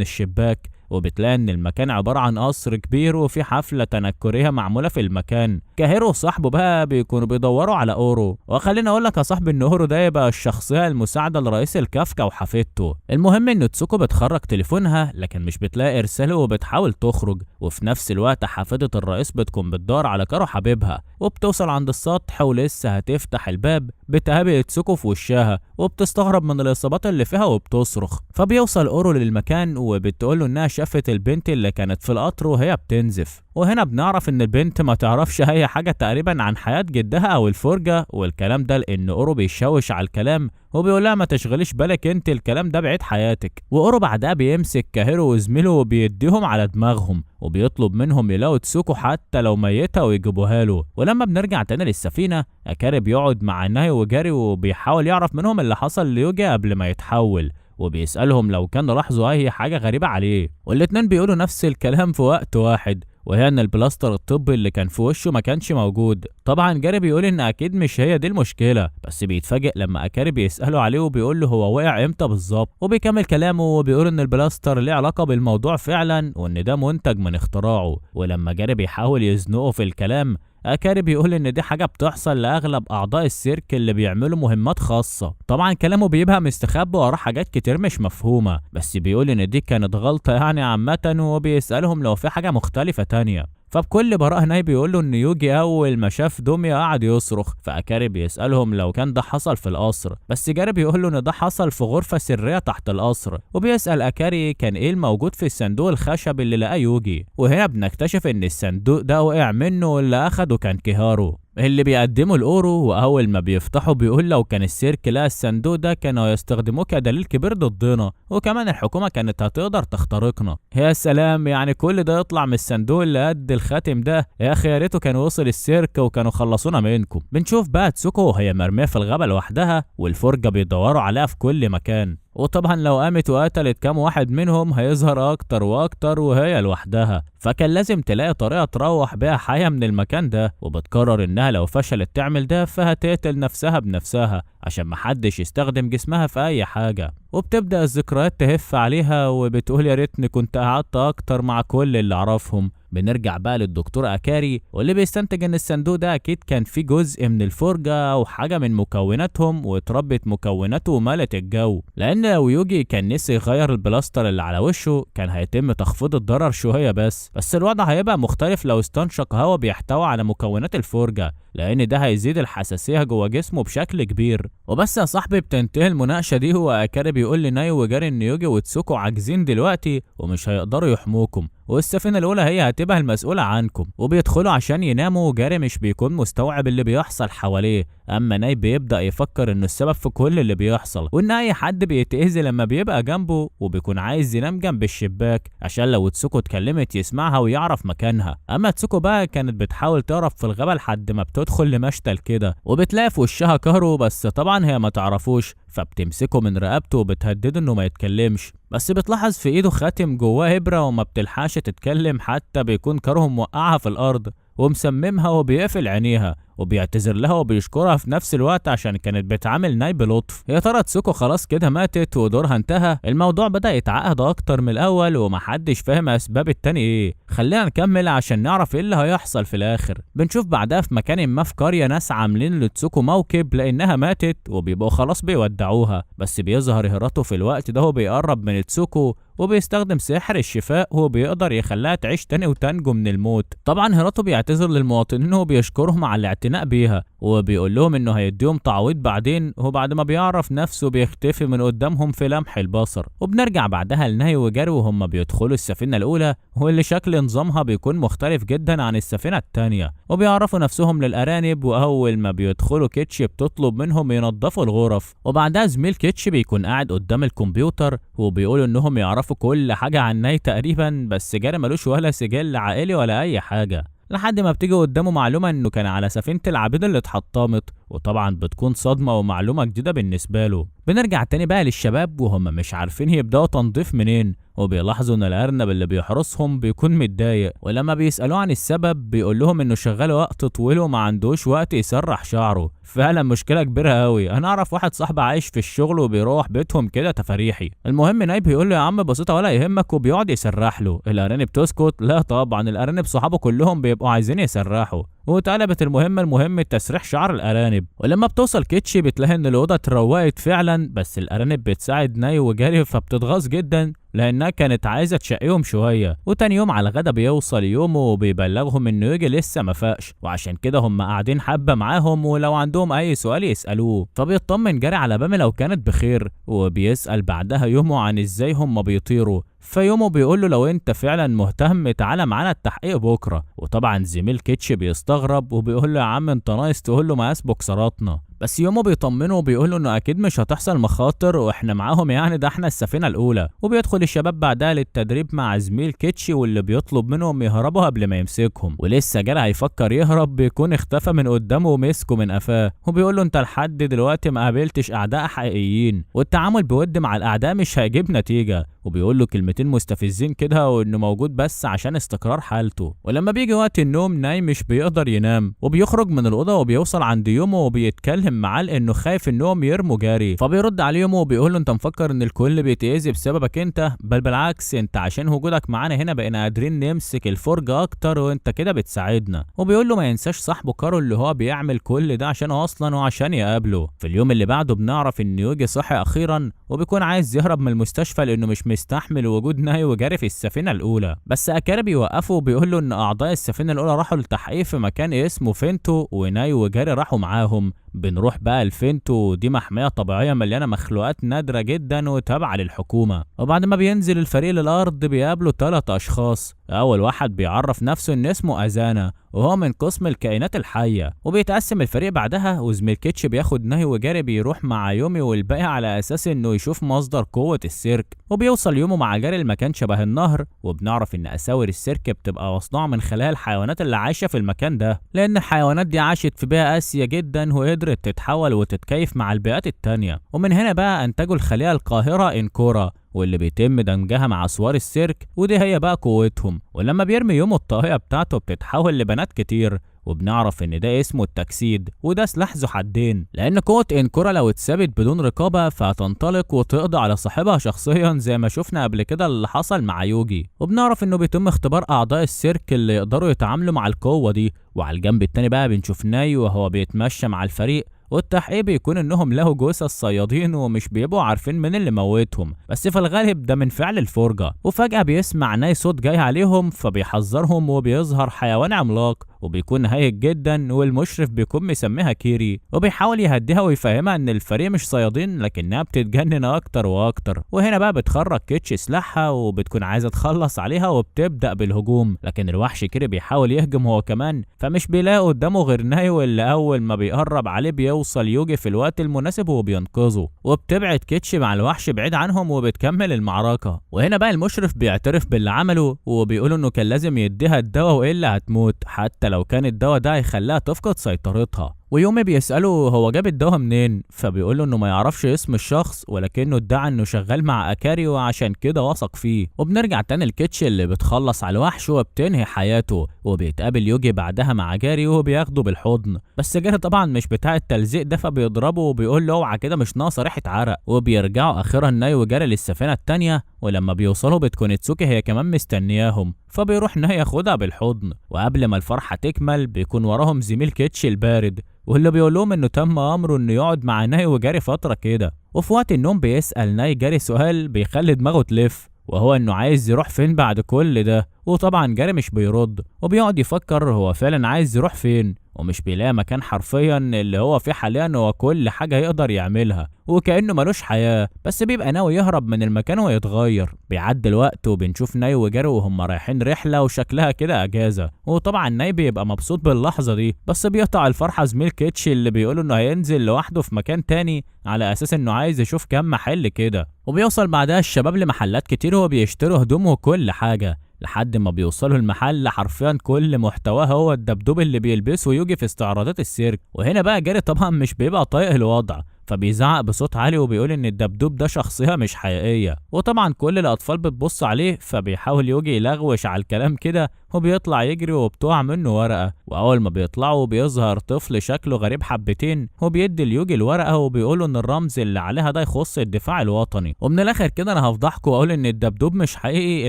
الشباك، وبتلاقي ان المكان عبارة عن قصر كبير وفي حفلة تنكرية معمولة في المكان. كاهيرو وصاحبه بقى بيكونوا بيدوروا على اورو، وخليني اقول لك يا صاحبي ان اورو ده يبقى الشخصية المساعدة لرئيس الكافكا وحفيدته. المهم ان تسوكو بتخرج تليفونها لكن مش بتلاقي ارساله وبتحاول تخرج، وفي نفس الوقت حفيدة الرئيس بتكون بتدور على كارو حبيبها، وبتوصل عند السطح ولسه هتفتح الباب بتقابل تسوكو في وشها وبتستغرب من الاصابات اللي فيها وبتصرخ. فبيوصل اورو للمكان وبتقوله انها شافت البنت اللي كانت في القطر وهي بتنزف، وهنا بنعرف ان البنت ما تعرفش اي حاجه تقريبا عن حياه جدها او الفرجه، والكلام ده لان اورو بيشوش على الكلام وبيقولها ما تشغليش بالك انت، الكلام ده بعيد حياتك. واورو بعدها بيمسك كاهيرو وزميله وبيديهم على دماغهم وبيطلب منهم يلاقوا تسوكو حتى لو ميته ويجيبوها له. ولما بنرجع تاني للسفينه اكاري بيقعد مع ناي وجاري وبيحاول يعرف منهم اللي حصل ليوجي قبل ما يتحول، وبيسألهم لو كانوا لاحظوا اي حاجة غريبة عليه، والاتنين بيقولوا نفس الكلام في وقت واحد، وهي ان البلاستر الطبي اللي كان في وشه ما كانش موجود. طبعا جاري بيقول ان اكيد مش هي دي المشكله، بس بيتفاجئ لما اكاري بيساله عليه وبيقول له هو وقع امتى بالظبط، وبيكمل كلامه وبيقول ان البلاستر ليه علاقه بالموضوع فعلا وان ده منتج من اختراعه. ولما جاري بيحاول يزنقه في الكلام اكاري بيقول ان دي حاجه بتحصل لاغلب اعضاء السيرك اللي بيعملوا مهمات خاصه. طبعا كلامه بيبقى مستخبي وراه حاجات كتير مش مفهومه، بس بيقول ان دي كانت غلطه يعني عامه، وبيسالهم لو في حاجه مختلفه تانية. فبكل براءة ناي بيقول له ان يوجي اول ما شاف دوميا قعد يصرخ، فاكاري بيسالهم لو كان ده حصل في القصر، بس جاري بيقول له ان ده حصل في غرفه سريه تحت القصر، وبيسال اكاري كان ايه الموجود في الصندوق الخشب اللي لقاه يوجي. وهنا بنكتشف ان الصندوق ده وقع منه واللي اخده كان كيهارو اللي بيقدمه لاورو، واول ما بيفتحوا بيقول لو كان السيرك لقى الصندوق ده كانوا هيستخدموه كدليل كبير ضدنا، وكمان الحكومه كانت هتقدر تخترقنا. يا سلام، يعني كل ده يطلع من الصندوق اللي قد الخاتم ده؟ يا اخي يا ريته كان وصل السيرك وكانوا خلصونا منكم. بنشوف بقى تسوكو وهي مرميه في الغابه لوحدها والفرجه بيدوروا عليها في كل مكان، وطبعا لو قامت وقتلت كام واحد منهم هيظهر اكتر واكتر وهي لوحدها، فكان لازم تلاقي طريقه تروح بيها حياه من المكان ده، وبتقرر انها لو فشلت تعمل ده فهتقتل نفسها بنفسها عشان محدش يستخدم جسمها في اي حاجه. وبتبدا الذكريات تهف عليها وبتقول يا ريتني كنت قعدت اكتر مع كل اللي اعرفهم. بنرجع بقى للدكتور اكاري واللي بيستنتج ان الصندوق ده اكيد كان فيه جزء من الفرجه او حاجه من مكوناتهم واتربت مكوناته وملت الجو، لان لو يوجي كان نسي يغير البلاستر اللي على وشه كان هيتم تخفيض الضرر شويه، بس الوضع هيبقى مختلف لو استنشق هوا بيحتوي على مكونات الفرجه، لان ده هيزيد الحساسيه جوه جسمه بشكل كبير. وبس يا صاحبي بتنتهي المناقشه دي، واكاري بيقول لناي وجاري ان يوجي وتسوكو عاجزين دلوقتي ومش هيقدروا يحموكم، والسفينه الاولى هي هتبقى المسؤوله عنكم. وبيدخلوا عشان يناموا وجاري مش بيكون مستوعب اللي بيحصل حواليه، اما ناي بيبدا يفكر انه السبب في كل اللي بيحصل وان اي حد بيتاذي لما بيبقى جنبه، وبيكون عايز ينام جنب الشباك عشان لو تسوكو اتكلمت يسمعها ويعرف مكانها. اما تسوكو بقى كانت بتحاول تهرب في الغابه لحد ما بتدخل لمشتل كده وبتلاقي في وشها كهرو، بس طبعا هي ما تعرفوش، فبتمسكه من رقبته وبتهدده انه ما يتكلمش، بس بتلاحظ في ايده خاتم جواه ابره وما بتلحقش تتكلم، حتى بيكون كارو موقعها في الارض ومسممها وبيقفل عينيها وبيعتذر لها وبيشكرها في نفس الوقت عشان كانت بتعامل ناي بلطف. يا ترى تسوكو خلاص كده ماتت ودورها انتهى؟ الموضوع بدأ يتعقد اكتر من الاول ومحدش فاهم اسباب التاني ايه. خلينا نكمل عشان نعرف ايه اللي هيحصل في الاخر. بنشوف بعدها في مكان ما في قرية ناس عاملين لتسوكو موكب لانها ماتت وبيبقوا خلاص بيودعوها، بس بيظهر هيراتو في الوقت ده وبيقرب من تسوكو وبيستخدم سحر الشفاء وبيقدر يخليها تعيش تاني وتنجو من الموت. طبعا هيراتو بيعتذر للمواطنين وبيشكرهم على الاعتناء الاعتناء بيها، وبيقول لهم انه هيديهم تعويض بعدين، وبعد ما بيعرف نفسه بيختفي من قدامهم في لمح البصر. وبنرجع بعدها لناي وجاري وهم بيدخلوا السفينة الأولى، واللي شكل نظامها بيكون مختلف جدا عن السفينة التانية، وبيعرفوا نفسهم للأرانب. وأول ما بيدخلوا كيتش بتطلب منهم ينظفوا الغرف، وبعدها زميل كيتش بيكون قاعد قدام الكمبيوتر وبيقولوا انهم يعرفوا كل حاجة عن ناي تقريبا، بس جاري ملوش ولا سجل عائلي ولا أي حاجة، لحد ما بتيجي قدامه معلومة انه كان على سفينة العبيد اللي اتحطمت، وطبعا بتكون صدمة ومعلومة جديدة بالنسبة له. بنرجع تاني بقى للشباب وهم مش عارفين يبدأوا تنظيف منين، وبيلاحظوا ان الارنب اللي بيحرسهم بيكون متضايق، ولما بيسألوه عن السبب بيقول لهم انه شغال وقت طويل وما عندوش وقت يسرح شعره. فعلا مشكلة كبيرة قوي. انا اعرف واحد صاحبي عايش في الشغل وبيروح بيتهم كده تفاريحي. المهم نايب بيقول له يا عم بسيطة ولا يهمك، وبيقعد يسرح له. الارانب تسكت؟ لا طبعا، الارانب صحابه كلهم بيبقوا عايزين يسرحوا، واتقلبت المهم تسريح شعر الارانب. ولما بتوصل كيتش بتلاقي ان الاوضه اتروقت فعلا، بس الارانب بتساعد ناي وجاري فبتتغاظ جدا لانها كانت عايزه تشقيهم شويه. وتاني يوم على الغدا بيوصل يومه وبيبلغهم انه يجي لسه ما فاقش، وعشان كده هم قاعدين حبه معاهم ولو عندهم اي سؤال يسالوه. فبيطمن جاري على بامي لو كانت بخير، وبيسال بعدها يومه عن ازاي هم بيطيروا. فيومه بيقول له لو انت فعلا مهتم تعالى معانا التحقيق بكره. وطبعا زميل كيتش بيستغرب وبيقول له يا عم انت ناقص تقول له مقاس بوكسراتنا. بس يومه بيطمنه وبيقول له انه اكيد مش هتحصل مخاطر واحنا معاهم، يعني ده احنا السفينه الاولى. وبيدخل الشباب بعدها للتدريب مع زميل كيتش واللي بيطلب منهم يهربوا قبل ما يمسكهم. ولسه جاري هيفكر يهرب بيكون اختفى من قدامه ومسكه من قفاه، وبيقول له انت لحد دلوقتي ما قابلتش اعداء حقيقيين، والتعامل بود مع الاعداء مش هيجيب نتيجه. وبيقول له كلمتين مستفزين كده وانه موجود بس عشان استقرار حالته. ولما بيجي وقت النوم ناي مش بيقدر ينام، وبيخرج من الاوضه وبيوصل عند يومه وبيتكلم معاه لانه خايف انهم يرموا جاري. فبيرد عليه يومه وبيقول له انت مفكر ان الكل بيتأذي بسببك انت؟ بل بالعكس، انت عشان وجودك معانا هنا بقينا قادرين نمسك الفرجه اكتر، وانت كده بتساعدنا. وبيقول له ما ينساش صاحبه كارو اللي هو بيعمل كل ده عشانه اصلا وعشان يقابله. في اليوم اللي بعده بنعرف ان يوجي صحي اخيرا وبيكون عايز يهرب من المستشفى لانه مش مستحمل وجود ناي وجاري في السفينه الاولى. بس اكاري بيوقفه وبيقول له ان اعضاء السفينه الاولى راحوا للتحقيق في مكان اسمه فينتو، وناي وجاري راحوا معاهم. بنروح بقى لفينتو، دي محمية طبيعية مليانة مخلوقات نادرة جدا وتابعة للحكومة. وبعد ما بينزل الفريق للأرض بيقابلوا 3 أشخاص. أول واحد بيعرف نفسه إن اسمه أزانا وهو من قسم الكائنات الحية، وبيتقسم الفريق بعدها. وزميل كيتش بياخد ناي وجاري بيروح مع يومي والباقي على أساس إنه يشوف مصدر قوة السيرك. وبيوصل يومه مع جاري لمكان شبه النهر، وبنعرف إن أساور السيرك بتبقى مصنوعة من خلايا الحيوانات اللي عايشة في المكان ده، لأن الحيوانات دي عاشت في بيئة قاسية جدا وقدرت تتحول وتتكيف مع البيئات التانية. ومن هنا بقى أنتجوا الخلية القاهرة إنكورا، واللي بيتم دمجها مع اسوار السيرك، ودي هي بقى قوتهم. ولما بيرمي يومه الطاقية بتاعته بتتحول لبنات كتير، وبنعرف ان ده اسمه التجسيد، وده سلاح ذو حدين، لان قوة انكورا لو اتثبت بدون رقابة فهتنطلق وتقضي على صاحبها شخصيا زي ما شفنا قبل كده اللي حصل مع يوجي. وبنعرف انه بيتم اختبار اعضاء السيرك اللي يقدروا يتعاملوا مع القوة دي. وعلى الجنب التاني بقى بنشوف ناي وهو بيتمشى مع الفريق، والتحقيق بيكون انهم لقوا جثث صيادين ومش بيبقوا عارفين مين اللي موتهم، بس في الغالب ده من فعل الفرجة. وفجأة بيسمع ناي صوت جاي عليهم فبيحذرهم، وبيظهر حيوان عملاق وبيكون هايج جدا، والمشرف بيكون مسميها كيري، وبيحاول يهديها ويفهمها ان الفريق مش صيادين لكنها بتتجنن اكتر واكتر. وهنا بقى بتخرج كيتش سلاحها وبتكون عايزه تخلص عليها وبتبدا بالهجوم، لكن الوحش كيري بيحاول يهجم هو كمان، فمش بيلاقي قدامه غير ناي، واللي اول ما بيقرب عليه بيوصل يوجي في الوقت المناسب وبينقذه. وبتبعد كيتش مع الوحش بعيد عنهم وبتكمل المعركه. وهنا بقى المشرف بيعترف باللي عمله وبيقول انه كان لازم يديها الدواء والا هتموت، حتى لو كان الدواء ده هيخليها تفقد سيطرتها. ويومي بيسأله هو جاب الدواء منين، فبيقوله انه ما يعرفش اسم الشخص ولكنه ادعى انه شغال مع اكاري وعشان كده وثق فيه. وبنرجع تاني لكيتش اللي بتخلص على الوحش وبتنهي حياته، وبيتقابل يوجي بعدها مع جاري وبياخده بالحضن، بس جاري طبعا مش بتاع التلزيق ده فبيضربه وبيقول له اوعى كده مش ناقصه ريحه عرق. وبيرجعوا اخيرا ناي وجاري للسفينه التانيه، ولما بيوصلوا بتكون تسوكي هي كمان مستنياهم، فبيروح ناي ياخدها بالحضن. وقبل ما الفرحه تكمل بيكون وراهم زميل كيتش البارد، واللي بيقول لهم انه تم امره انه يقعد مع ناي وجاري فتره كده. وفي وقت النوم بيسال ناي جاري سؤال بيخلي دماغه تلف، وهو انه عايز يروح فين بعد كل ده. وطبعا جاري مش بيرد، وبيقعد يفكر هو فعلا عايز يروح فين، ومش بيلاقي مكان حرفيا اللي هو فيه حاليا هو كل حاجة يقدر يعملها، وكأنه ملوش حياة، بس بيبقى ناوي يهرب من المكان ويتغير. بيعدي الوقت وبنشوف ناي وجاري وهم رايحين رحلة وشكلها كده أجازة، وطبعا ناي بيبقى مبسوط باللحظة دي، بس بيقطع الفرحة زميل كيتش اللي بيقوله انه هينزل لوحده في مكان تاني على أساس انه عايز يشوف كام محل كده. وبيوصل بعدها الشباب لمحلات كتير وبيشتروا هدوم وكل حاجة، لحد ما بيوصلوا المحل حرفيا كل محتواه هو الدبدوب اللي بيلبسه يوجي في استعراضات السيرك. وهنا بقى جاري طبعا مش بيبقى طايق الوضع، فبيزعق بصوت عالي وبيقول ان الدبدوب ده شخصية مش حقيقية، وطبعا كل الاطفال بتبص عليه، فبيحاول يوجي يلغوش على الكلام كده وبيطلع يجري وبتقع منه ورقة. واول ما بيطلعوا بيظهر طفل شكله غريب حبتين وبيدي ليوجي الورقة وبيقوله ان الرمز اللي عليها ده يخص الدفاع الوطني. ومن الاخر كده انا هفضحكوا واقول ان الدبدوب مش حقيقي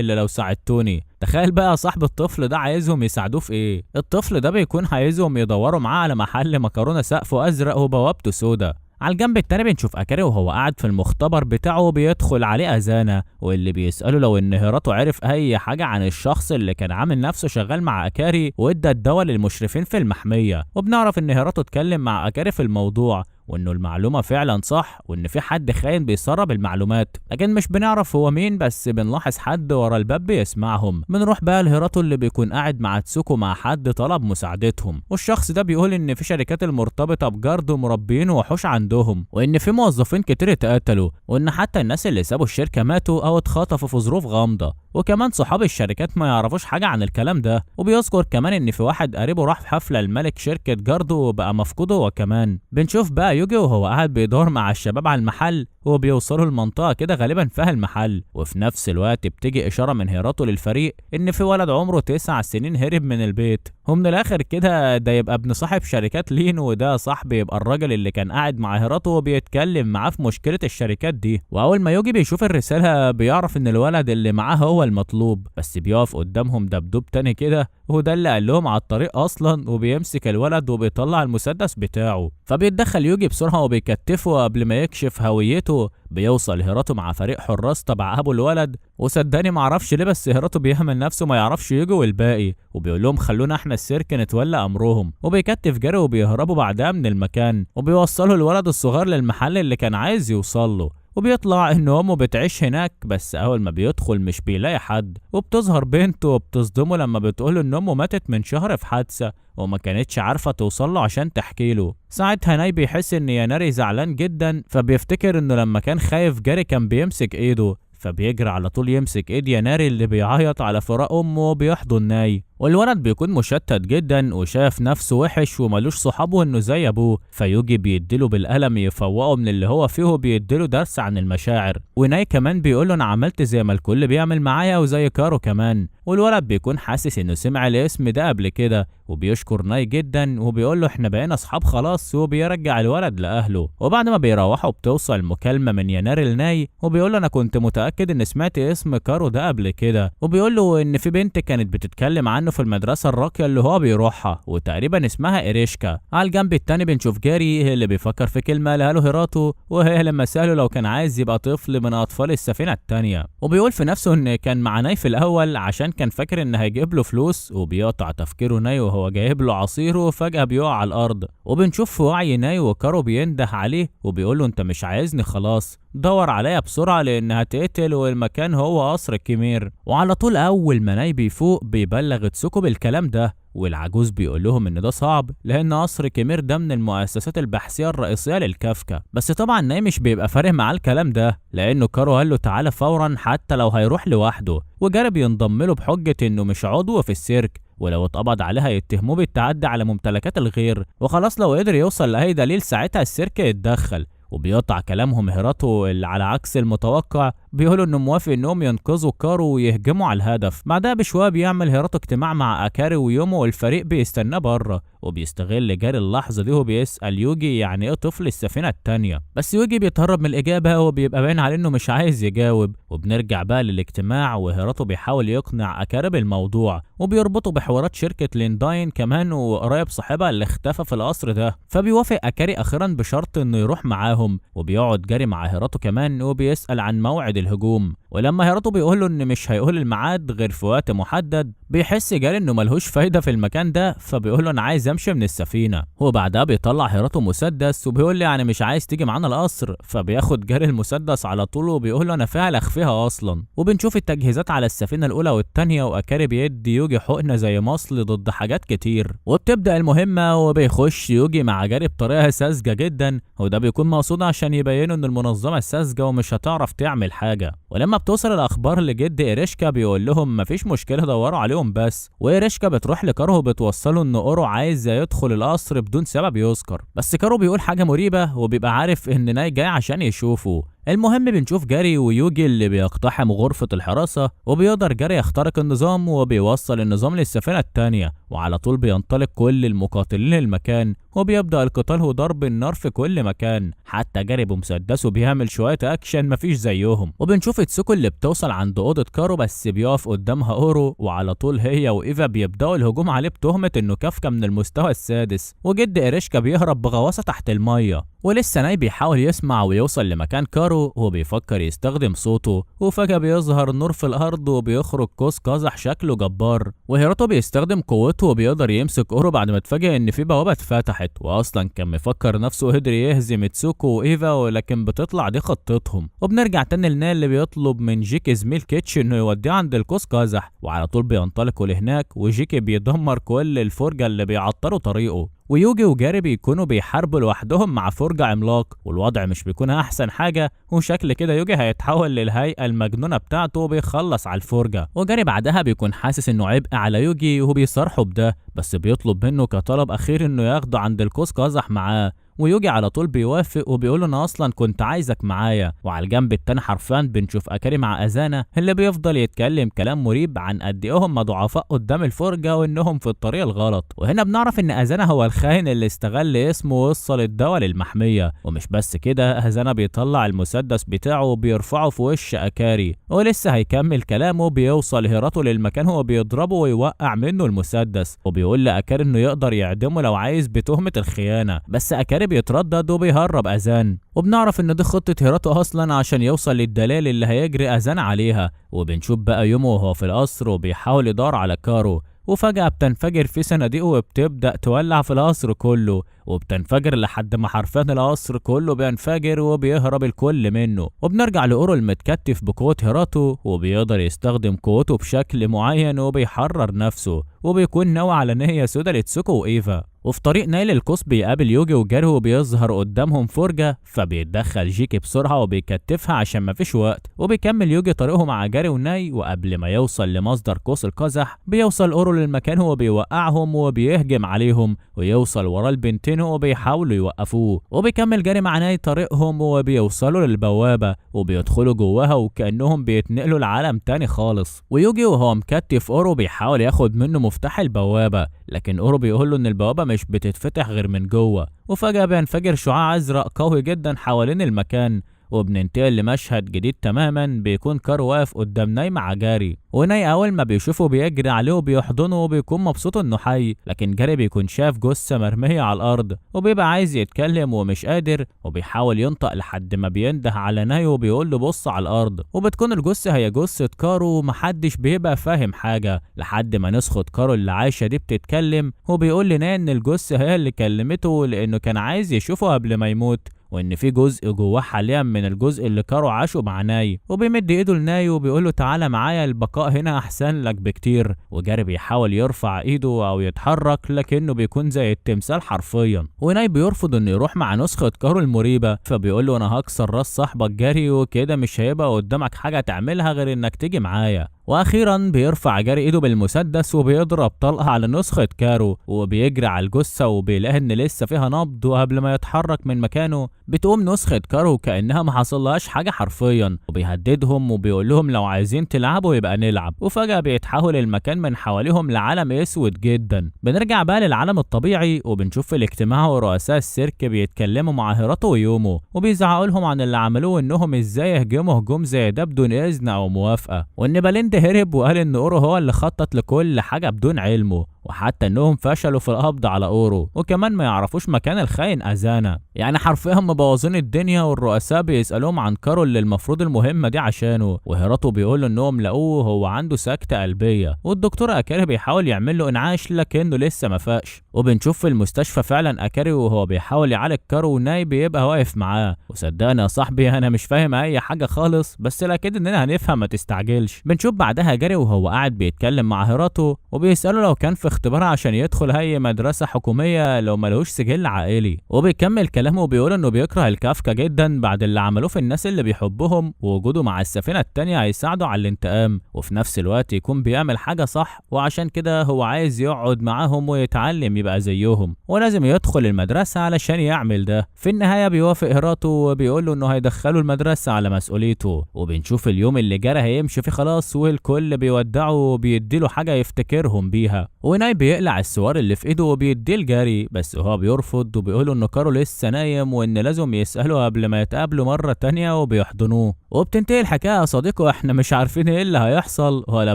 الا لو ساعدتوني. تخيل بقى صاحب الطفل ده عايزهم يساعدوه في ايه؟ الطفل ده بيكون عايزهم يدوروا معاه على محل مكرونة سقفه ازرق وبوابته سودا. على الجنب التاني بنشوف اكاري وهو قاعد في المختبر بتاعه بيدخل عليه اذانا، واللي بيساله لو ان هيراتو عرف اي حاجه عن الشخص اللي كان عامل نفسه شغال مع اكاري وادى الدواء للمشرفين في المحميه. وبنعرف ان هيراتو اتكلم مع اكاري في الموضوع، وانه المعلومه فعلا صح، وان في حد خاين بيسرب المعلومات، لكن مش بنعرف هو مين، بس بنلاحظ حد ورا الباب بيسمعهم. بنروح بقى لهيراتو اللي بيكون قاعد مع تسوكو مع حد طلب مساعدتهم، والشخص ده بيقول ان في شركات المرتبطه بجارد ومربيين وحوش عندهم، وان في موظفين كتير اتقتلوا، وان حتى الناس اللي سابوا الشركه ماتوا او اتخطفوا في ظروف غامضه، وكمان صحاب الشركات ما يعرفوش حاجه عن الكلام ده. وبيذكر كمان ان في واحد قريبه راح في حفله الملك شركه جارد وبقى مفقود هو كمان. بنشوف بقى يوجي وهو قاعد بيدور مع الشباب على المحل، وبيوصلوا المنطقة كده غالبا فيها المحل، وفي نفس الوقت بتيجي إشارة من هيراتو للفريق إن في ولد عمره 9 سنين هرب من البيت. ومن الآخر كده ده يبقى ابن صاحب شركات لين، وده صاحب يبقى الراجل اللي كان قاعد مع هيراتو وبيتكلم معاه في مشكلة الشركات دي. وأول ما يوجي بيشوف الرسالة بيعرف إن الولد اللي معاه هو المطلوب، بس بيقف قدامهم دبدوب تاني كده وده اللي قال لهم على الطريق أصلا، وبيمسك الولد وبيطلع المسدس بتاعه، فبيتدخل يوجي بسرعة وبيكتفه قبل ما يكشف هويته. بيوصل هيراتو مع فريق حراس تبع ابو الولد، وصدقني معرفش ليه بس هيراتو بيعمل نفسه ما يعرفش يجي والباقي، وبيقول لهم خلونا احنا السيرك نتولى امرهم، وبيكتف جري وبيهربوا بعدها من المكان، وبيوصلوا الولد الصغير للمحل اللي كان عايز يوصل له. وبيطلع ان امه بتعيش هناك، بس اول ما بيدخل مش بيلاقي حد، وبتظهر بنته وبتصدمه لما بتقوله ان امه ماتت من شهر في حادثه وما كانتش عارفه توصل له عشان تحكي له. ساعتها ناي بيحس ان ياناري زعلان جدا، فبيفتكر انه لما كان خايف جاري كان بيمسك ايده، فبيجري على طول يمسك ايد ياناري اللي بيعيط على فراق امه وبيحضن ناي. والولد بيكون مشتت جدا وشايف نفسه وحش ومالوش صحابه انه زي ابوه، فيوجي بيديله بالقلم يفوقه من اللي هو فيه وبيديله درس عن المشاعر. وناي كمان بيقوله انا عملت زي ما الكل بيعمل معايا وزي كارو كمان. والولد بيكون حاسس انه سمع الاسم ده قبل كده، وبيشكر ناي جدا وبيقول له احنا بقينا اصحاب خلاص، وبيرجع الولد لاهله. وبعد ما بيروحوا بتوصل مكالمه من يناري لناي، وبيقول له انا كنت متاكد ان سمعت اسم كارو ده قبل كده، وبيقول له ان في بنت كانت بتتكلم عنه في المدرسه الراقيه اللي هو بيروحها، وتقريبا اسمها إيريشكا. على الجنب التاني بنشوف جاري اللي بيفكر في كلمه قالها له هيراتو، وهي لما ساله لو كان عايز يبقى طفل من اطفال السفينه التانيه، وبيقول في نفسه ان كان مع ناي في الاول عشان كان فاكر ان هيجيب له فلوس، وبيقطع تفكيره ناي وهو جايب له عصير وفجاه بيقع على الارض. وبنشوف في وعي ناي وكارو بينده عليه وبيقول له انت مش عايزني خلاص، دور عليا بسرعه لان هتقتل، والمكان هو قصر الكيمير. وعلى طول اول ما ناي بيفوق بيبلغ تسوكو بالكلام ده، والعجوز بيقول لهم ان ده صعب لان قصر كيمير ده من المؤسسات البحثيه الرئيسيه للكافكا. بس طبعا ناي مش بيبقى فارق معاه الكلام ده، لانه كارو قال له تعالى فورا حتى لو هيروح لوحده، وجاري بينضم له بحجه انه مش عضو في السيرك، ولو اتقبض عليها يتهموه بالتعدي على ممتلكات الغير، وخلاص لو قدر يوصل لاي دليل ساعتها السيرك يتدخل. وبيقطع كلامهم هيراتو اللي على عكس المتوقع بيقولوا انه موافق انهم ينقذوا كارو ويهجموا على الهدف. بعدها بشويه بيعمل هيراتو اجتماع مع اكاري ويومو، والفريق بيستناه بره، وبيستغل جاري اللحظه دي وبيسال يوجي يعني ايه طفل السفينه التانيه، بس يوجي بيتهرب من الاجابه وبيبقى باين عليه انه مش عايز يجاوب. وبنرجع بقى للاجتماع وهيراتو بيحاول يقنع اكاري بالموضوع، وبيربطوا بحوارات شركه لينداين كمان وقرايب صاحبها اللي اختفى في القصر ده، فبيوافق اكاري اخيرا بشرط انه يروح معاهم. وبيقعد جاري مع هيراتو كمان وبيسال عن موعد الهجوم، ولما هيراتو بيقول له ان مش هيقول الميعاد غير في وقت محدد، بيحس جاري انه ملهوش فايده في المكان ده، فبيقول له انا عايز امشي من السفينه. وبعدها بيطلع هيراتو مسدس وبيقول له يعني مش عايز تيجي معانا القصر، فبياخد جاري المسدس على طول وبيقول له انا فعلا اخفيها اصلا. وبنشوف التجهيزات على السفينه الاولى والثانيه، واكاري بيدي يوجي حقنه زي مصل ضد حاجات كتير، وبتبدا المهمه وبيخش يوجي مع جاري بطريقه ساذجه جدا، وده بيكون مقصود عشان يبينوا ان المنظمه ساذجه ومش هتعرف تعمل حاجه. ولما بتوصل الاخبار لجد إيريشكا بيقول لهم مفيش مشكله دوروا عليهم بس، وإيريشكا بتروح لكارو وبتوصله ان اورو عايز يدخل القصر بدون سبب يذكر، بس كارو بيقول حاجه مريبه وبيبقى عارف ان ناي جاي عشان يشوفه. المهم بنشوف جاري ويوجي اللي بيقتحم غرفة الحراسة، وبيقدر جاري يخترق النظام وبيوصل النظام للسفينة التانية، وعلى طول بينطلق كل المقاتلين المكان وبيبدأ القتال وضرب النار في كل مكان. حتى جاري بمسدسه بيعمل شوية أكشن مفيش زيهم. وبنشوف تسوكو اللي بتوصل عند أوضة كارو، بس بيقف قدامها أورو، وعلى طول هي وإيفا بيبدأوا الهجوم عليه بتهمة إنه كافكا من المستوى السادس، وجد إيريشكا بيهرب بغواصة تحت المية. ولسه ناي بيحاول يسمع ويوصل لمكان كارو وبيفكر يستخدم صوته، وفجأة بيظهر نور في الأرض وبيخرج قوس قزح شكله جبار، وهيراتو بيستخدم قوته وبيقدر يمسك أورو بعد ما اتفاجئ إن في بوابة اتفتحت، وأصلا كان مفكر نفسه قدر يهزم تسوكو وإيفا، ولكن بتطلع دي خطتهم. وبنرجع تاني لناي اللي بيطلب من جيكي زميل كيتش إنه يوديه عند القوس قزح، وعلى طول بينطلقوا لهناك، وجيكي بيدمر كل الفرجة اللي بيعطلوا طريقه، ويوجي وجاري بيكونوا بيحاربوا لوحدهم مع فرجة عملاق، والوضع مش بيكون احسن حاجة، وشكل كده يوجي هيتحول للهيئة المجنونة بتاعته وبيخلص على الفرجة. وجاري بعدها بيكون حاسس انه عبء على يوجي وبيصارحه بده، بس بيطلب منه كطلب اخير انه ياخده عند القوس قزح معاه، ويوجي على طول بيوافق وبيقول انا اصلا كنت عايزك معايا. وعلى الجنب التاني حرفيا بنشوف اكاري مع ازانا اللي بيفضل يتكلم كلام مريب عن قد ايه هم ضعفاء قدام الفرجه وانهم في الطريق الغلط. وهنا بنعرف ان ازانا هو الخاين اللي استغل اسمه ووصل الدواء للمحميه. ومش بس كده، ازانا بيطلع المسدس بتاعه وبيرفعه في وش اكاري، ولسه هيكمل كلامه بيوصل هيراتو للمكان هو بيضربه ويوقع منه المسدس، وبيقول لاكاري انه يقدر يعدمه لو عايز بتهمه الخيانه، بس اكاري بيتردد وبيهرب أذان. وبنعرف ان دي خطة هيراتو اصلا عشان يوصل للدلال اللي هيجري أذان عليها. وبنشوف بقى يومه وهو في القصر وبيحاول يدور على كارو، وفجأة بتنفجر في صناديق وبتبدأ تولع في القصر كله، وبتنفجر لحد ما حرفيا القصر كله بينفجر وبيهرب الكل منه. وبنرجع لأورو المتكتف بقوة هيراتو، وبيقدر يستخدم قوته بشكل معين وبيحرر نفسه، وبيكون ناوي على نهاية سودا لتسوكو وإيفا. وفي طريق نايل القوس بيقابل يوجي وجاري وبيظهر قدامهم فرجة، فبيتدخل جيكي بسرعة وبيكتفها عشان مفيش وقت، وبيكمل يوجي طريقه مع جاري وناي. وقبل ما يوصل لمصدر قوس القزح بيوصل أورو للمكان وبيوقعهم وبيهجم عليهم، ويوصل ورا البنتين وبيحاولوا يوقفوه. وبيكمل جاري مع ناي طريقهم وبيوصلوا للبوابة وبيدخلوا جواها وكأنهم بيتنقلوا لعالم تاني خالص. ويوجي وهو مكتف أورو بيحاول ياخد منه مفتاح البوابة، لكن أورو بيقول له إن البوابة مش بتتفتح غير من جوه. وفجأة بينفجر شعاع أزرق قوي جدا حوالين المكان، وبننتقل لمشهد جديد تماما. بيكون كارو واقف قدام ناي مع جاري، وناي اول ما بيشوفه بيجري عليه وبيحضنه وبيكون مبسوط انه حي، لكن جاري بيكون شاف جثه مرميه على الارض وبيبقى عايز يتكلم ومش قادر، وبيحاول ينطق لحد ما بينده على ناي وبيقول له بص على الارض. وبتكون الجثه هي جثه كارو ومحدش بيبقى فاهم حاجه، لحد ما نسخه كارو اللي عايشه دي بتتكلم، وبيقول لناي ان الجثه هي اللي كلمته لانه كان عايز يشوفه قبل ما يموت، وان في جزء جواه حاليا من الجزء اللي كارو عاشه مع ناي. وبيمد ايده لناي وبيقول له تعالى معايا، البقاء هنا احسن لك بكتير. وجاري بيحاول يرفع ايده او يتحرك لكنه بيكون زي التمثال حرفيا، وناي بيرفض انه يروح مع نسخة كارو المريبة، فبيقول له انا هكسر راس صاحبك جاري وكده مش هيبقى قدامك حاجة تعملها غير انك تيجي معايا. واخيرا بيرفع جاري ايده بالمسدس وبيضرب طلقه على نسخه كارو، وبيجري على الجثه وبيلاقي ان لسه فيها نبض، وقبل ما يتحرك من مكانه بتقوم نسخه كارو كانها ما حصلهاش حاجه حرفيا، وبيهددهم وبيقول لهم لو عايزين تلعبوا يبقى نلعب. وفجاه بيتحول المكان من حواليهم لعالم اسود جدا. بنرجع بقى للعالم الطبيعي وبنشوف في الاجتماع ورؤساء السيرك بيتكلموا مع هيراتو ويومو، وبيزعقوا لهم عن اللي عملوه انهم ازاي يهجموا هجوم زي ده بدون اذن او موافقه، وان باليند هرب وقال ان اورو هو اللي خطط لكل حاجه بدون علمه. وحتى انهم فشلوا في القبض على اورو، وكمان ما يعرفوش مكان الخاين ازانا. يعني حرفيا مبوظين الدنيا، والرؤساء بيسالوهم عن كارو اللي المفروض المهمه دي عشانه، وهيراتو بيقول انهم لقوه هو عنده سكته قلبيه، والدكتور اكاري بيحاول يعمل له انعاش لكنه لسه ما فاقش. وبنشوف في المستشفى فعلا اكاري وهو بيحاول يعالج كارو، وناي بيبقى واقف معاه. وصدقني يا صاحبي انا مش فاهم اي حاجه خالص، بس اكيد اننا هنفهم ما تستعجلش. بنشوف بعدها جاري وهو قاعد بيتكلم مع هيراتو، وبيساله لو كان في اختبار عشان يدخل اي مدرسه حكوميه لو ملوش سجل عائلي، وبيكمل كلامه وبيقول انه بيكره الكافكا جدا بعد اللي عملوه في الناس اللي بيحبهم، ووجوده مع السفينه التانيه هيساعده على الانتقام، وفي نفس الوقت يكون بيعمل حاجه صح، وعشان كده هو عايز يقعد معاهم ويتعلم يبقى زيهم، ولازم يدخل المدرسه علشان يعمل ده. في النهايه بيوافق هيراتو وبيقول له انه هيدخله المدرسه على مسؤوليته. وبنشوف اليوم اللي جرى هيمشي فيه خلاص، والكل بيودعه وبيديله حاجه يفتكرهم بيها. وناي بيقلع السوار اللي في ايده وبيديه لجاري، بس هو بيرفض وبيقول انه كارو لسه نايم، وان لازم يساله قبل ما يتقابلوا مره تانيه، وبيحضنوه. وبتنتهي الحكايه يا صديقي، احنا مش عارفين ايه اللي هيحصل، ولا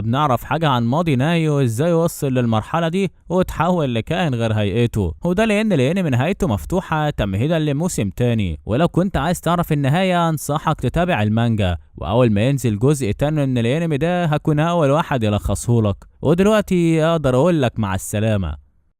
بنعرف حاجه عن ماضي ناي وازاي وصل للمرحله دي وتحول لكائن غير هيئته، وده لان نهايته مفتوحه تمهيدا لموسم تاني. ولو كنت عايز تعرف النهايه انصحك تتابع المانجا، واول ما ينزل جزء تاني من الانمي ده هكون اول واحد يلخصهولك. ودلوقتي اقدر اقول لك مع السلامه.